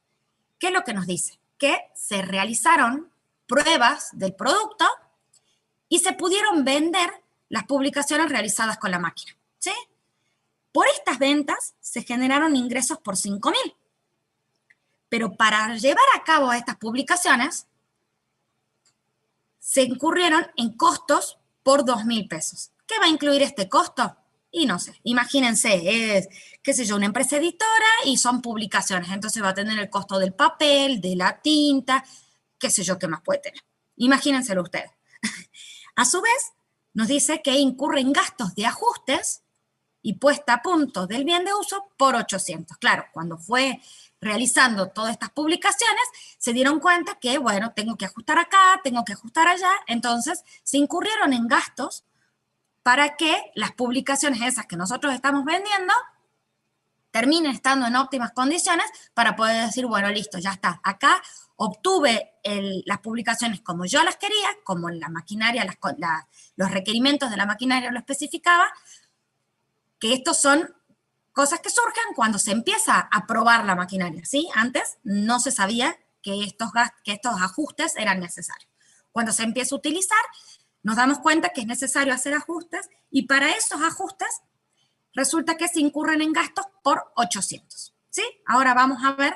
¿Qué es lo que nos dice? Que se realizaron pruebas del producto y se pudieron vender las publicaciones realizadas con la máquina, ¿sí? Por estas ventas se generaron ingresos por 5.000. Pero para llevar a cabo estas publicaciones, se incurrieron en costos por 2.000 pesos. ¿Qué va a incluir este costo? Y no sé, imagínense, es, qué sé yo, una empresa editora y son publicaciones. Entonces va a tener el costo del papel, de la tinta, qué sé yo, qué más puede tener. Imagínenselo ustedes. A su vez, nos dice que incurren gastos de ajustes y puesta a punto del bien de uso por 800. Claro, cuando fue realizando todas estas publicaciones, se dieron cuenta que, bueno, tengo que ajustar acá, tengo que ajustar allá, entonces se incurrieron en gastos para que las publicaciones esas que nosotros estamos vendiendo terminen estando en óptimas condiciones para poder decir, bueno, listo, ya está, acá obtuve las publicaciones como yo las quería, como la maquinaria, los requerimientos de la maquinaria lo especificaba, que estos son cosas que surgen cuando se empieza a probar la maquinaria, ¿sí? Antes no se sabía que estos ajustes eran necesarios. Cuando se empieza a utilizar, nos damos cuenta que es necesario hacer ajustes y para esos ajustes resulta que se incurren en gastos por 800, ¿sí? Ahora vamos a ver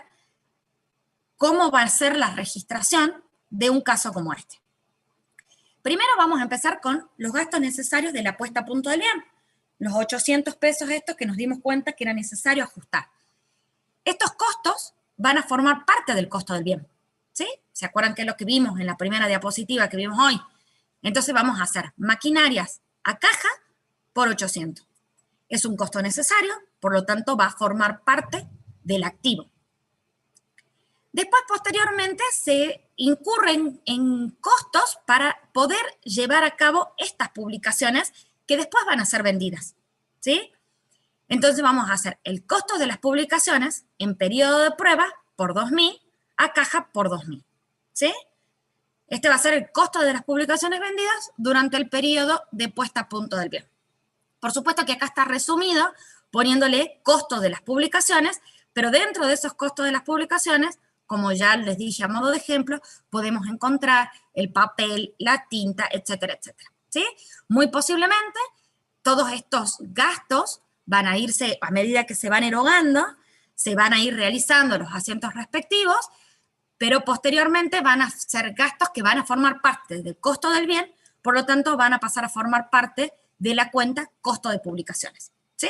cómo va a ser la registración de un caso como este. Primero vamos a empezar con los gastos necesarios de la puesta a punto del bien. Los 800 pesos estos que nos dimos cuenta que era necesario ajustar. Estos costos van a formar parte del costo del bien, ¿sí? ¿Se acuerdan que es lo que vimos en la primera diapositiva que vimos hoy? Entonces vamos a hacer maquinarias a caja por 800. Es un costo necesario, por lo tanto va a formar parte del activo. Después, posteriormente, se incurren en costos para poder llevar a cabo estas publicaciones que después van a ser vendidas, ¿sí? Entonces vamos a hacer el costo de las publicaciones en periodo de prueba por 2.000, a caja por 2.000, ¿sí? Este va a ser el costo de las publicaciones vendidas durante el periodo de puesta a punto del bien. Por supuesto que acá está resumido poniéndole costo de las publicaciones, pero dentro de esos costos de las publicaciones, como ya les dije a modo de ejemplo, podemos encontrar el papel, la tinta, etcétera, etcétera, ¿sí? Muy posiblemente todos estos gastos van a irse, a medida que se van erogando, se van a ir realizando los asientos respectivos, pero posteriormente van a ser gastos que van a formar parte del costo del bien, por lo tanto van a pasar a formar parte de la cuenta costo de publicaciones, ¿sí?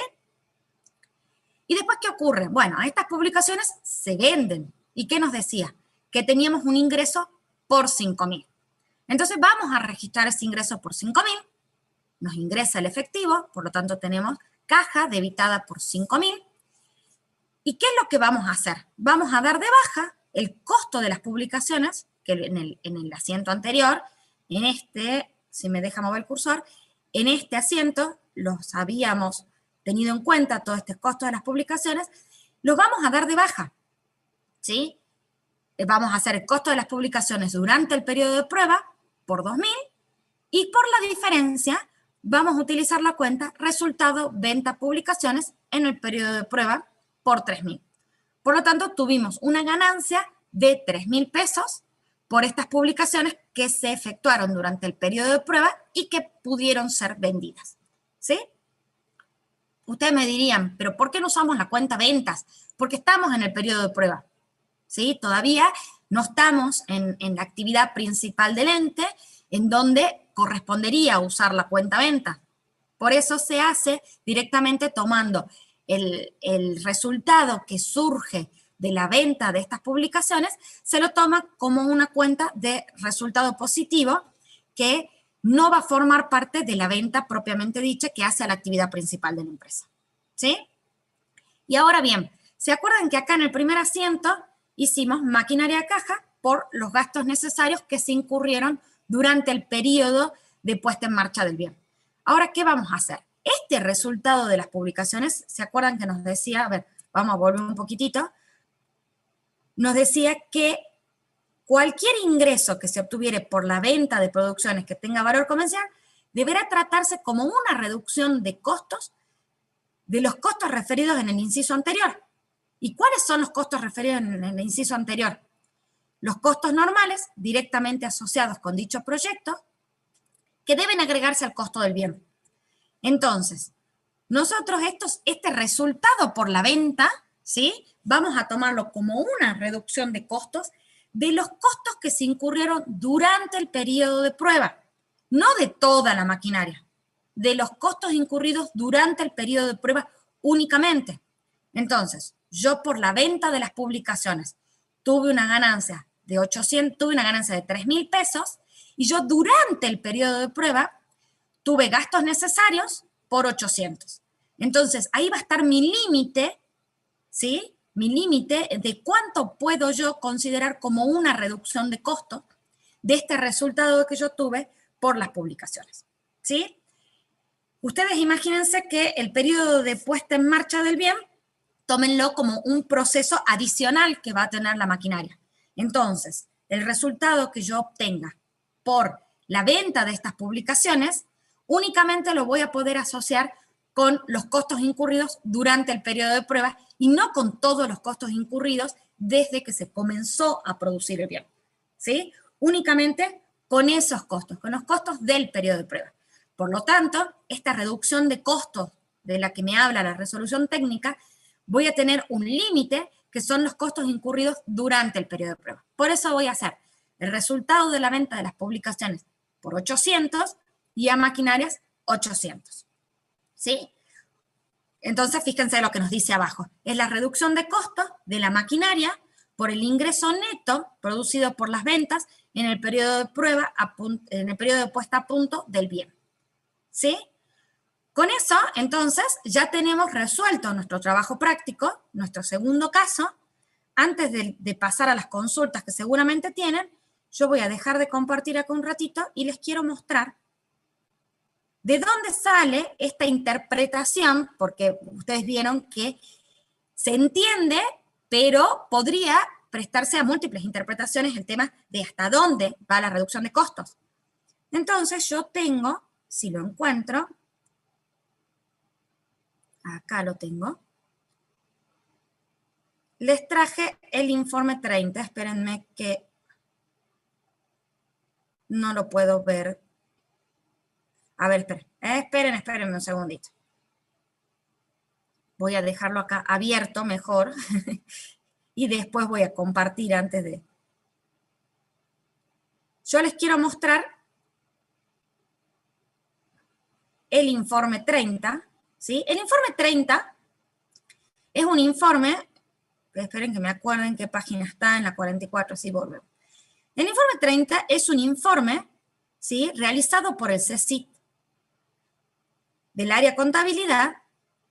¿Y después qué ocurre? Bueno, estas publicaciones se venden. ¿Y qué nos decía? Que teníamos un ingreso por 5.000. Entonces vamos a registrar ese ingreso por 5.000, nos ingresa el efectivo, por lo tanto tenemos caja debitada por 5.000. ¿Y qué es lo que vamos a hacer? Vamos a dar de baja el costo de las publicaciones, que en el asiento anterior, en este, si me deja mover el cursor, en este asiento los habíamos tenido en cuenta, todo este costo de las publicaciones, los vamos a dar de baja, ¿sí? Vamos a hacer el costo de las publicaciones durante el periodo de prueba por 2.000 y por la diferencia vamos a utilizar la cuenta resultado venta publicaciones en el periodo de prueba por 3.000. Por lo tanto, tuvimos una ganancia de 3.000 pesos por estas publicaciones que se efectuaron durante el periodo de prueba y que pudieron ser vendidas, ¿sí? Ustedes me dirían, ¿pero por qué no usamos la cuenta ventas? Porque estamos en el periodo de prueba, ¿sí? Todavía no estamos en la actividad principal del ente, en donde correspondería usar la cuenta venta. Por eso se hace directamente tomando el resultado que surge de la venta de estas publicaciones, se lo toma como una cuenta de resultado positivo que no va a formar parte de la venta propiamente dicha que hace a la actividad principal de la empresa, ¿sí? Y ahora bien, ¿se acuerdan que acá en el primer asiento hicimos maquinaria a caja por los gastos necesarios que se incurrieron durante el periodo de puesta en marcha del bien? Ahora, ¿qué vamos a hacer? Este resultado de las publicaciones, ¿se acuerdan que nos decía? A ver, vamos a volver un poquitito. Nos decía que cualquier ingreso que se obtuviere por la venta de producciones que tenga valor comercial deberá tratarse como una reducción de costos de los costos referidos en el inciso anterior. ¿Y cuáles son los costos referidos en el inciso anterior? Los costos normales directamente asociados con dicho proyecto que deben agregarse al costo del bien. Entonces, nosotros este resultado por la venta, ¿sí?, vamos a tomarlo como una reducción de costos de los costos que se incurrieron durante el periodo de prueba, no de toda la maquinaria, de los costos incurridos durante el periodo de prueba únicamente. Entonces, yo por la venta de las publicaciones tuve una ganancia de 3.000 pesos, y yo durante el periodo de prueba tuve gastos necesarios por 800. Entonces, ahí va a estar mi límite, ¿sí?, mi límite de cuánto puedo yo considerar como una reducción de costo de este resultado que yo tuve por las publicaciones, ¿sí? Ustedes imagínense que el periodo de puesta en marcha del bien, tómenlo como un proceso adicional que va a tener la maquinaria. Entonces, el resultado que yo obtenga por la venta de estas publicaciones, únicamente lo voy a poder asociar con los costos incurridos durante el periodo de prueba y no con todos los costos incurridos desde que se comenzó a producir el bien, ¿sí? Únicamente con esos costos, con los costos del periodo de prueba. Por lo tanto, esta reducción de costos de la que me habla la resolución técnica, voy a tener un límite que son los costos incurridos durante el periodo de prueba. Por eso voy a hacer el resultado de la venta de las publicaciones por 800 y a maquinarias 800. ¿Sí? Entonces, fíjense lo que nos dice abajo. Es la reducción de costos de la maquinaria por el ingreso neto producido por las ventas en el periodo de prueba, en el periodo de puesta a punto del bien. ¿Sí? Con eso, entonces, ya tenemos resuelto nuestro trabajo práctico, nuestro segundo caso. Antes de pasar a las consultas que seguramente tienen, yo voy a dejar de compartir acá un ratito y les quiero mostrar de dónde sale esta interpretación, porque ustedes vieron que se entiende, pero podría prestarse a múltiples interpretaciones el tema de hasta dónde va la reducción de costos. Entonces yo tengo, si lo encuentro, acá lo tengo, les traje el informe 30, espérenme que no lo puedo ver. A ver, espérenme un segundito. Voy a dejarlo acá abierto mejor y después voy a compartir antes de... Yo les quiero mostrar el informe 30, ¿sí? El informe 30 es un informe, esperen que me acuerden qué página está, en la 44, así volvemos. El informe 30 es un informe, ¿sí?, realizado por el CECIT del área contabilidad,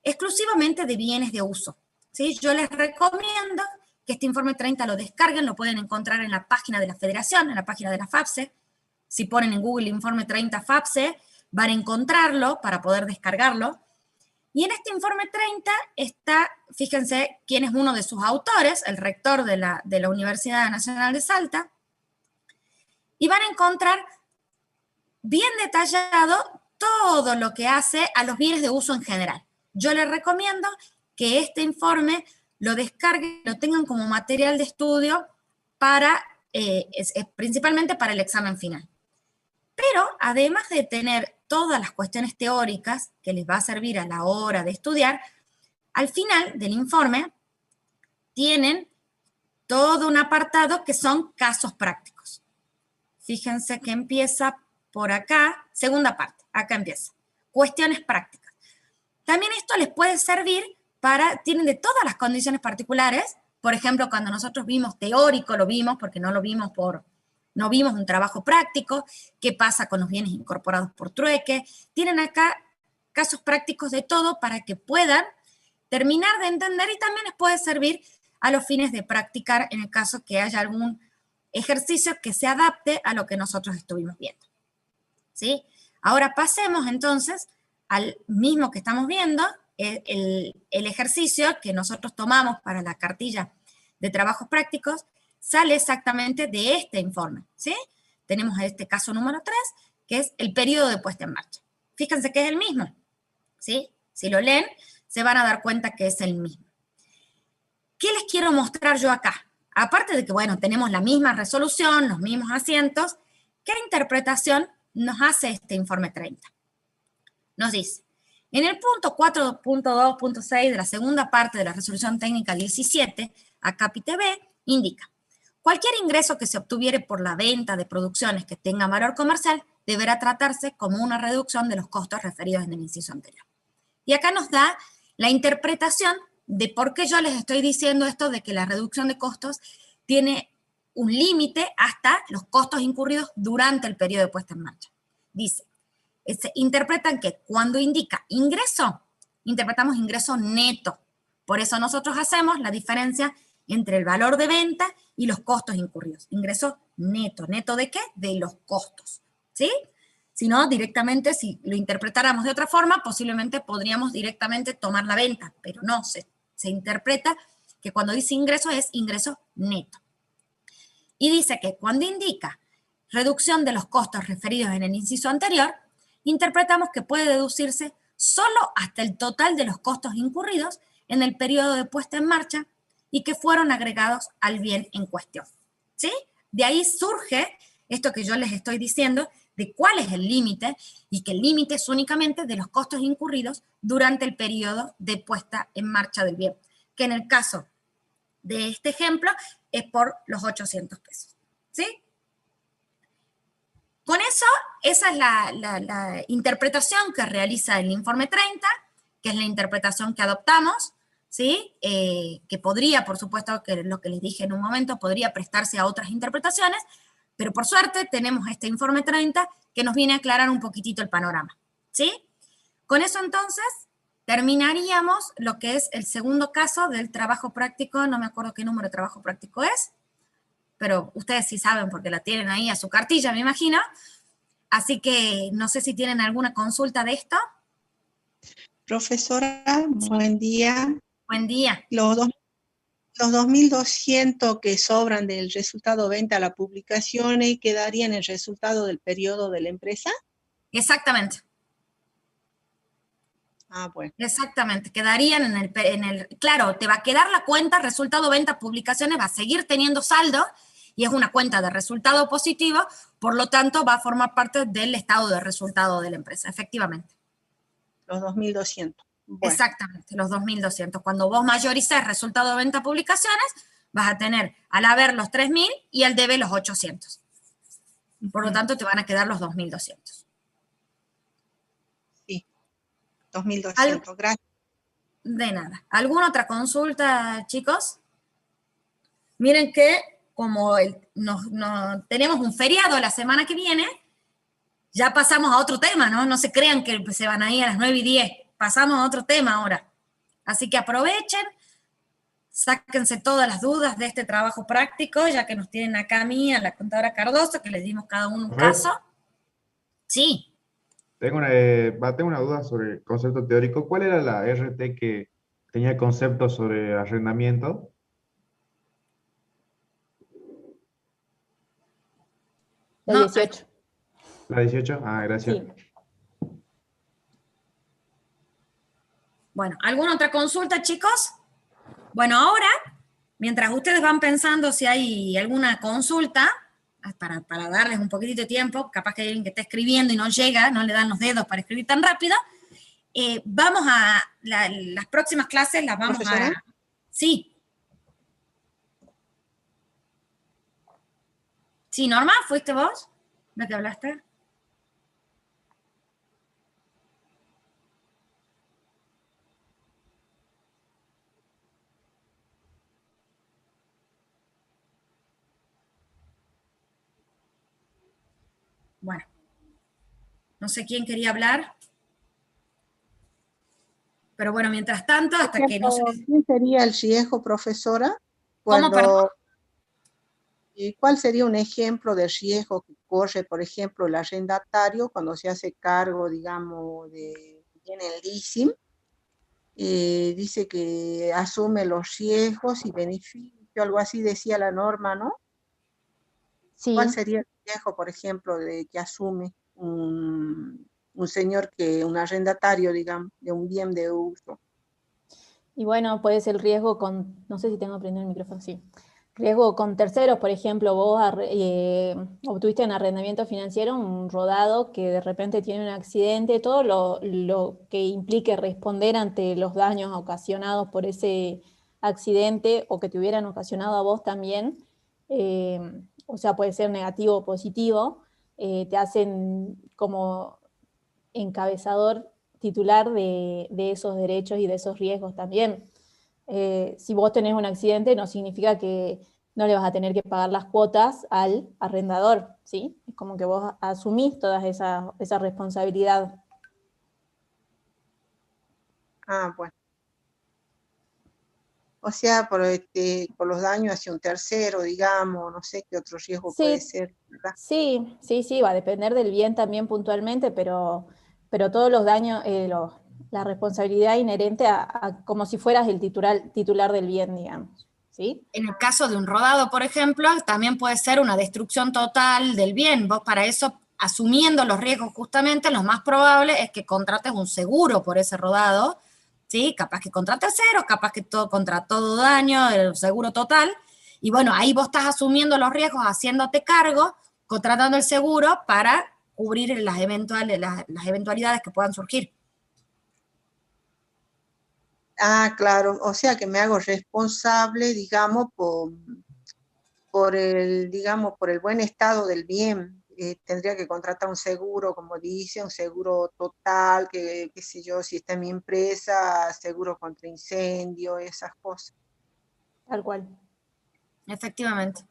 exclusivamente de bienes de uso, ¿sí? Yo les recomiendo que este informe 30 lo descarguen, lo pueden encontrar en la página de la Federación, en la página de la FAPSE. Si ponen en Google informe 30 FAPSE, van a encontrarlo para poder descargarlo. Y en este informe 30 está, fíjense, quién es uno de sus autores, el rector de la Universidad Nacional de Salta, y van a encontrar bien detallado todo lo que hace a los bienes de uso en general. Yo les recomiendo que este informe lo descarguen, lo tengan como material de estudio para, principalmente para el examen final. Pero además de tener todas las cuestiones teóricas que les va a servir a la hora de estudiar, al final del informe tienen todo un apartado que son casos prácticos. Fíjense que empieza por acá, segunda parte, acá empieza, cuestiones prácticas. También esto les puede servir tienen de todas las condiciones particulares, por ejemplo, cuando nosotros vimos teórico, lo vimos porque no vimos un trabajo práctico, qué pasa con los bienes incorporados por trueque, tienen acá casos prácticos de todo para que puedan terminar de entender y también les puede servir a los fines de practicar en el caso que haya algún ejercicio que se adapte a lo que nosotros estuvimos viendo. ¿Sí? Ahora pasemos entonces al mismo que estamos viendo, el ejercicio que nosotros tomamos para la cartilla de trabajos prácticos sale exactamente de este informe, ¿sí? Tenemos este caso número 3, que es el periodo de puesta en marcha. Fíjense que es el mismo, ¿sí? Si lo leen, se van a dar cuenta que es el mismo. ¿Qué les quiero mostrar yo acá? Aparte de que, bueno, tenemos la misma resolución, los mismos asientos, ¿qué interpretación nos hace este informe 30? Nos dice, en el punto 4.2.6 de la segunda parte de la resolución técnica 17, acápite B, indica, cualquier ingreso que se obtuviere por la venta de producciones que tengan valor comercial deberá tratarse como una reducción de los costos referidos en el inciso anterior. Y acá nos da la interpretación de por qué yo les estoy diciendo esto de que la reducción de costos tiene un límite hasta los costos incurridos durante el periodo de puesta en marcha. Dice, se interpretan que cuando indica ingreso, interpretamos ingreso neto. Por eso nosotros hacemos la diferencia entre el valor de venta y los costos incurridos. Ingreso neto. ¿Neto de qué? De los costos. ¿Sí? Si no, directamente, si lo interpretáramos de otra forma, posiblemente podríamos directamente tomar la venta, pero no, se interpreta que cuando dice ingreso es ingreso neto. Y dice que cuando indica reducción de los costos referidos en el inciso anterior, interpretamos que puede deducirse solo hasta el total de los costos incurridos en el periodo de puesta en marcha y que fueron agregados al bien en cuestión. ¿Sí? De ahí surge esto que yo les estoy diciendo, de cuál es el límite, y que el límite es únicamente de los costos incurridos durante el periodo de puesta en marcha del bien, que en el caso de este ejemplo es por los 800 pesos. ¿Sí? Con eso, esa es la interpretación que realiza el informe 30, que es la interpretación que adoptamos, ¿sí? Que podría, por supuesto, que lo que les dije en un momento, podría prestarse a otras interpretaciones, pero por suerte tenemos este informe 30 que nos viene a aclarar un poquitito el panorama, ¿sí? Con eso entonces terminaríamos lo que es el segundo caso del trabajo práctico, no me acuerdo qué número de trabajo práctico es, pero ustedes sí saben porque la tienen ahí a su cartilla, me imagino. Así que no sé si tienen alguna consulta de esto. Profesora, buen día. Buen día. Los 2.200 que sobran del resultado venta a la publicación quedarían en el resultado del periodo de la empresa. Exactamente. Ah, bueno. Exactamente, quedarían en el, claro, te va a quedar la cuenta resultado venta publicaciones, va a seguir teniendo saldo y es una cuenta de resultado positivo, por lo tanto va a formar parte del estado de resultado de la empresa, efectivamente. Los 2.200. Bueno. Exactamente, los 2.200. Cuando vos mayorices resultado de venta publicaciones, vas a tener al haber los 3.000 y al debe los 800. Por lo tanto, te van a quedar los 2.200. Sí, 2.200, gracias. De nada. ¿Alguna otra consulta, chicos? Miren que como tenemos un feriado la semana que viene, ya pasamos a otro tema, ¿no? No se crean que se van a ir a las 9:10. Pasamos a otro tema ahora. Así que aprovechen, sáquense todas las dudas de este trabajo práctico, ya que nos tienen acá a mí, a la contadora Cardoso, que les dimos cada uno un caso. Sí. Tengo una duda sobre el concepto teórico. ¿Cuál era la RT que tenía concepto sobre arrendamiento? La 18. ¿La 18? Ah, gracias. Sí. Bueno, ¿alguna otra consulta, chicos? Bueno, ahora, mientras ustedes van pensando si hay alguna consulta, para darles un poquitito de tiempo, capaz que hay alguien que está escribiendo y no llega, no le dan los dedos para escribir tan rápido, vamos a, las próximas clases las vamos ¿Profesora? a... Sí. Sí, Norma, ¿fuiste vos la que hablaste? Bueno, no sé quién quería hablar. Pero bueno, mientras tanto, hasta que no se... ¿Quién sería el riesgo, profesora? ¿Cómo, perdón? ¿Cuál sería un ejemplo de riesgo que corre, por ejemplo, el arrendatario cuando se hace cargo, digamos, de bien el leasing? Dice que asume los riesgos y beneficios, algo así decía la norma, ¿no? Sí. ¿Cuál sería el riesgo, por ejemplo, de que asume un señor un arrendatario, digamos, de un bien de uso? Y bueno, puede ser el riesgo con, no sé si tengo que prender el micrófono, sí. Riesgo con terceros, por ejemplo, vos obtuviste en arrendamiento financiero un rodado que de repente tiene un accidente, todo lo que implique responder ante los daños ocasionados por ese accidente o que te hubieran ocasionado a vos también, o sea, puede ser negativo o positivo, te hacen como encabezador titular de esos derechos y de esos riesgos también. Si vos tenés un accidente, no significa que no le vas a tener que pagar las cuotas al arrendador, ¿sí? Es como que vos asumís toda esa responsabilidad. Ah, bueno. O sea, por los daños hacia un tercero, digamos, no sé qué otro riesgo puede Sí, ser, ¿verdad? sí, va a depender del bien también puntualmente, pero todos los daños, la responsabilidad inherente a como si fueras el titular del bien, digamos, ¿sí? En el caso de un rodado, por ejemplo, también puede ser una destrucción total del bien. Vos para eso, asumiendo los riesgos justamente, lo más probable es que contrates un seguro por ese rodado, ¿sí? Capaz que contra terceros, capaz que contra todo daño, el seguro total. Y bueno, ahí vos estás asumiendo los riesgos, haciéndote cargo, contratando el seguro para cubrir las eventualidades que puedan surgir. Ah, claro, o sea que me hago responsable, digamos, digamos, por el buen estado del bien. Tendría que contratar un seguro, como dice, un seguro total, que qué sé yo, si está en mi empresa, seguro contra incendio, esas cosas. Tal cual. Efectivamente.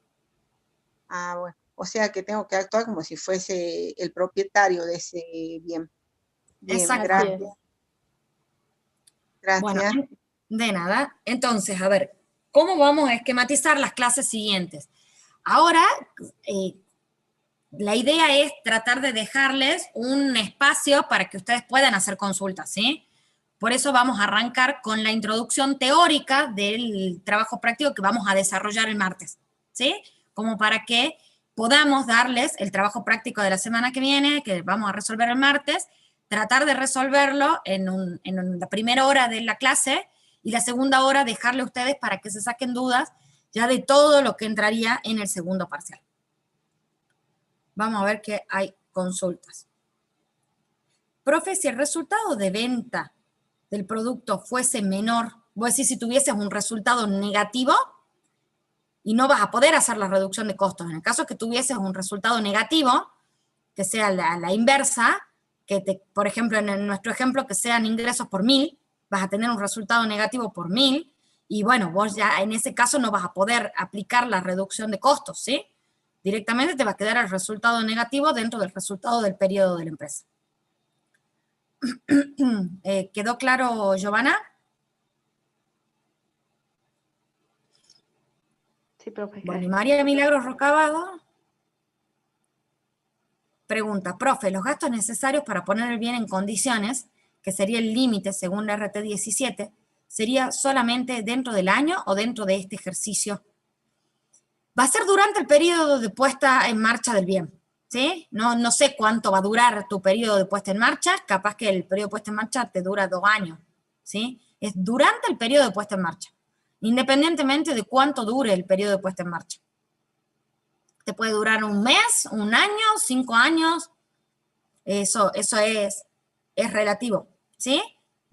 Ah, bueno, o sea que tengo que actuar como si fuese el propietario de ese bien. Bien, Exacto. Así es. Bueno, gracias. de nada. Entonces, a ver, ¿cómo vamos a esquematizar las clases siguientes? Ahora, la idea es tratar de dejarles un espacio para que ustedes puedan hacer consultas, ¿sí? Por eso vamos a arrancar con la introducción teórica del trabajo práctico que vamos a desarrollar el martes, ¿sí? Como para que podamos darles el trabajo práctico de la semana que viene, que vamos a resolver el martes, tratar de resolverlo en la primera hora de la clase y la segunda hora dejarle a ustedes para que se saquen dudas ya de todo lo que entraría en el segundo parcial. Vamos a ver que hay consultas. Profe, si el resultado de venta del producto fuese menor, vos decís si tuvieses un resultado negativo y no vas a poder hacer la reducción de costos. En el caso que tuvieses un resultado negativo, que sea la inversa, por ejemplo, en nuestro ejemplo, que sean ingresos por 1000, vas a tener un resultado negativo por 1000, y bueno, vos ya en ese caso no vas a poder aplicar la reducción de costos, ¿sí? Directamente te va a quedar el resultado negativo dentro del resultado del periodo de la empresa. ¿Quedó claro, Giovanna? Sí, profe. Bueno, y María Milagros Rocabado pregunta, profe, ¿los gastos necesarios para poner el bien en condiciones, que sería el límite según la RT 17, sería solamente dentro del año o dentro de este ejercicio? Va a ser durante el periodo de puesta en marcha del bien, ¿sí? No sé cuánto va a durar tu periodo de puesta en marcha, capaz que el periodo de puesta en marcha te dura 2 años, ¿sí? Es durante el periodo de puesta en marcha, independientemente de cuánto dure el periodo de puesta en marcha. Te puede durar un mes, un año, 5 años, eso es relativo, ¿sí?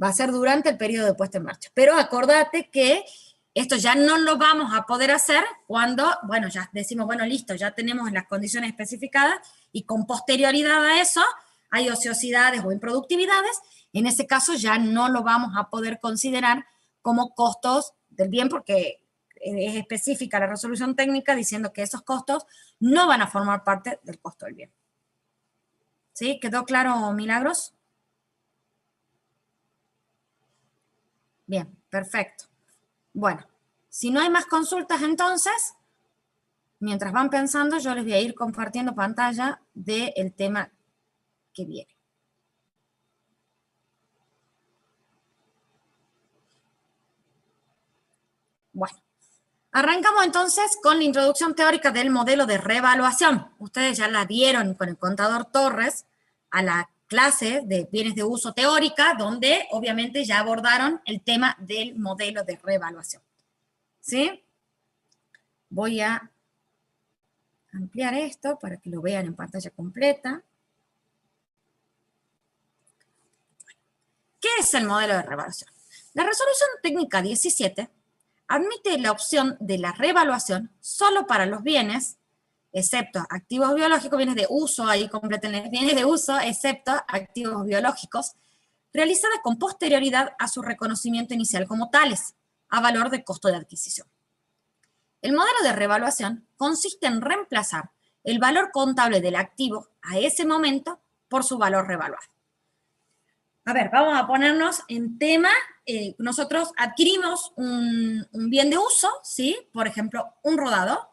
Va a ser durante el periodo de puesta en marcha. Pero acordate que esto ya no lo vamos a poder hacer cuando, bueno, ya decimos, bueno, listo, ya tenemos las condiciones especificadas y con posterioridad a eso hay ociosidades o improductividades. En ese caso ya no lo vamos a poder considerar como costos del bien porque es específica la resolución técnica diciendo que esos costos no van a formar parte del costo del bien. ¿Sí? ¿Quedó claro, Milagros? Bien, perfecto. Bueno, si no hay más consultas entonces, mientras van pensando, yo les voy a ir compartiendo pantalla del tema que viene. Bueno, arrancamos entonces con la introducción teórica del modelo de revaluación. Ustedes ya la dieron con el contador Torres a la clase de bienes de uso teórica, donde obviamente ya abordaron el tema del modelo de revaluación. ¿Sí? Voy a ampliar esto para que lo vean en pantalla completa. ¿Qué es el modelo de revaluación? La resolución técnica 17 admite la opción de la revaluación solo para los bienes, excepto activos biológicos, bienes de uso, ahí completen bienes de uso, excepto activos biológicos, realizadas con posterioridad a su reconocimiento inicial como tales, a valor de costo de adquisición. El modelo de revaluación consiste en reemplazar el valor contable del activo a ese momento por su valor revaluado. A ver, vamos a ponernos en tema. Nosotros adquirimos un bien de uso, ¿sí? Por ejemplo, un rodado,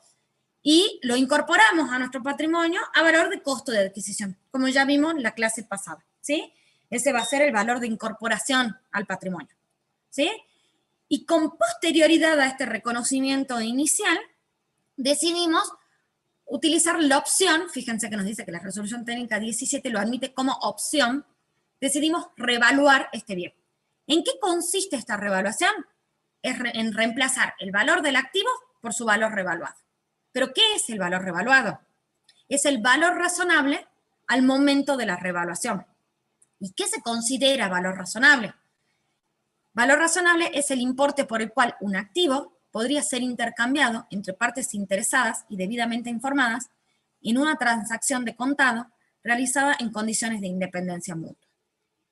y lo incorporamos a nuestro patrimonio a valor de costo de adquisición, como ya vimos en la clase pasada, ¿sí? Ese va a ser el valor de incorporación al patrimonio, ¿sí? Y con posterioridad a este reconocimiento inicial, decidimos utilizar la opción, fíjense que nos dice que la resolución técnica 17 lo admite como opción, decidimos revaluar este bien. ¿En qué consiste esta revaluación? Es en reemplazar el valor del activo por su valor revaluado. ¿Pero qué es el valor revaluado? Es el valor razonable al momento de la revaluación. ¿Y qué se considera valor razonable? Valor razonable es el importe por el cual un activo podría ser intercambiado entre partes interesadas y debidamente informadas en una transacción de contado realizada en condiciones de independencia mutua.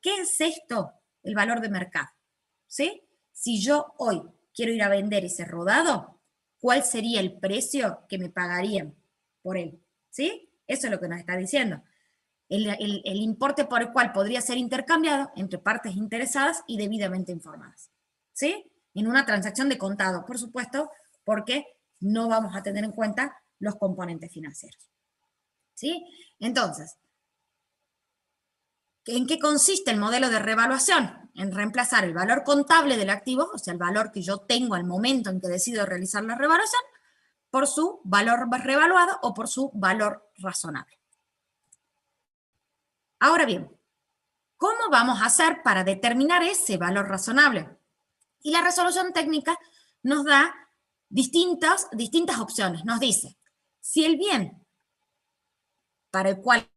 ¿Qué es esto? El valor de mercado, ¿sí? Si yo hoy quiero ir a vender ese rodado, ¿cuál sería el precio que me pagarían por él? ¿Sí? Eso es lo que nos está diciendo. El importe por el cual podría ser intercambiado entre partes interesadas y debidamente informadas, ¿sí? En una transacción de contado, por supuesto, porque no vamos a tener en cuenta los componentes financieros, ¿sí? Entonces, ¿en qué consiste el modelo de revaluación? En reemplazar el valor contable del activo, o sea, el valor que yo tengo al momento en que decido realizar la revaluación, por su valor revaluado o por su valor razonable. Ahora bien, ¿cómo vamos a hacer para determinar ese valor razonable? Y la resolución técnica nos da distintas opciones. Nos dice, si el bien para el cual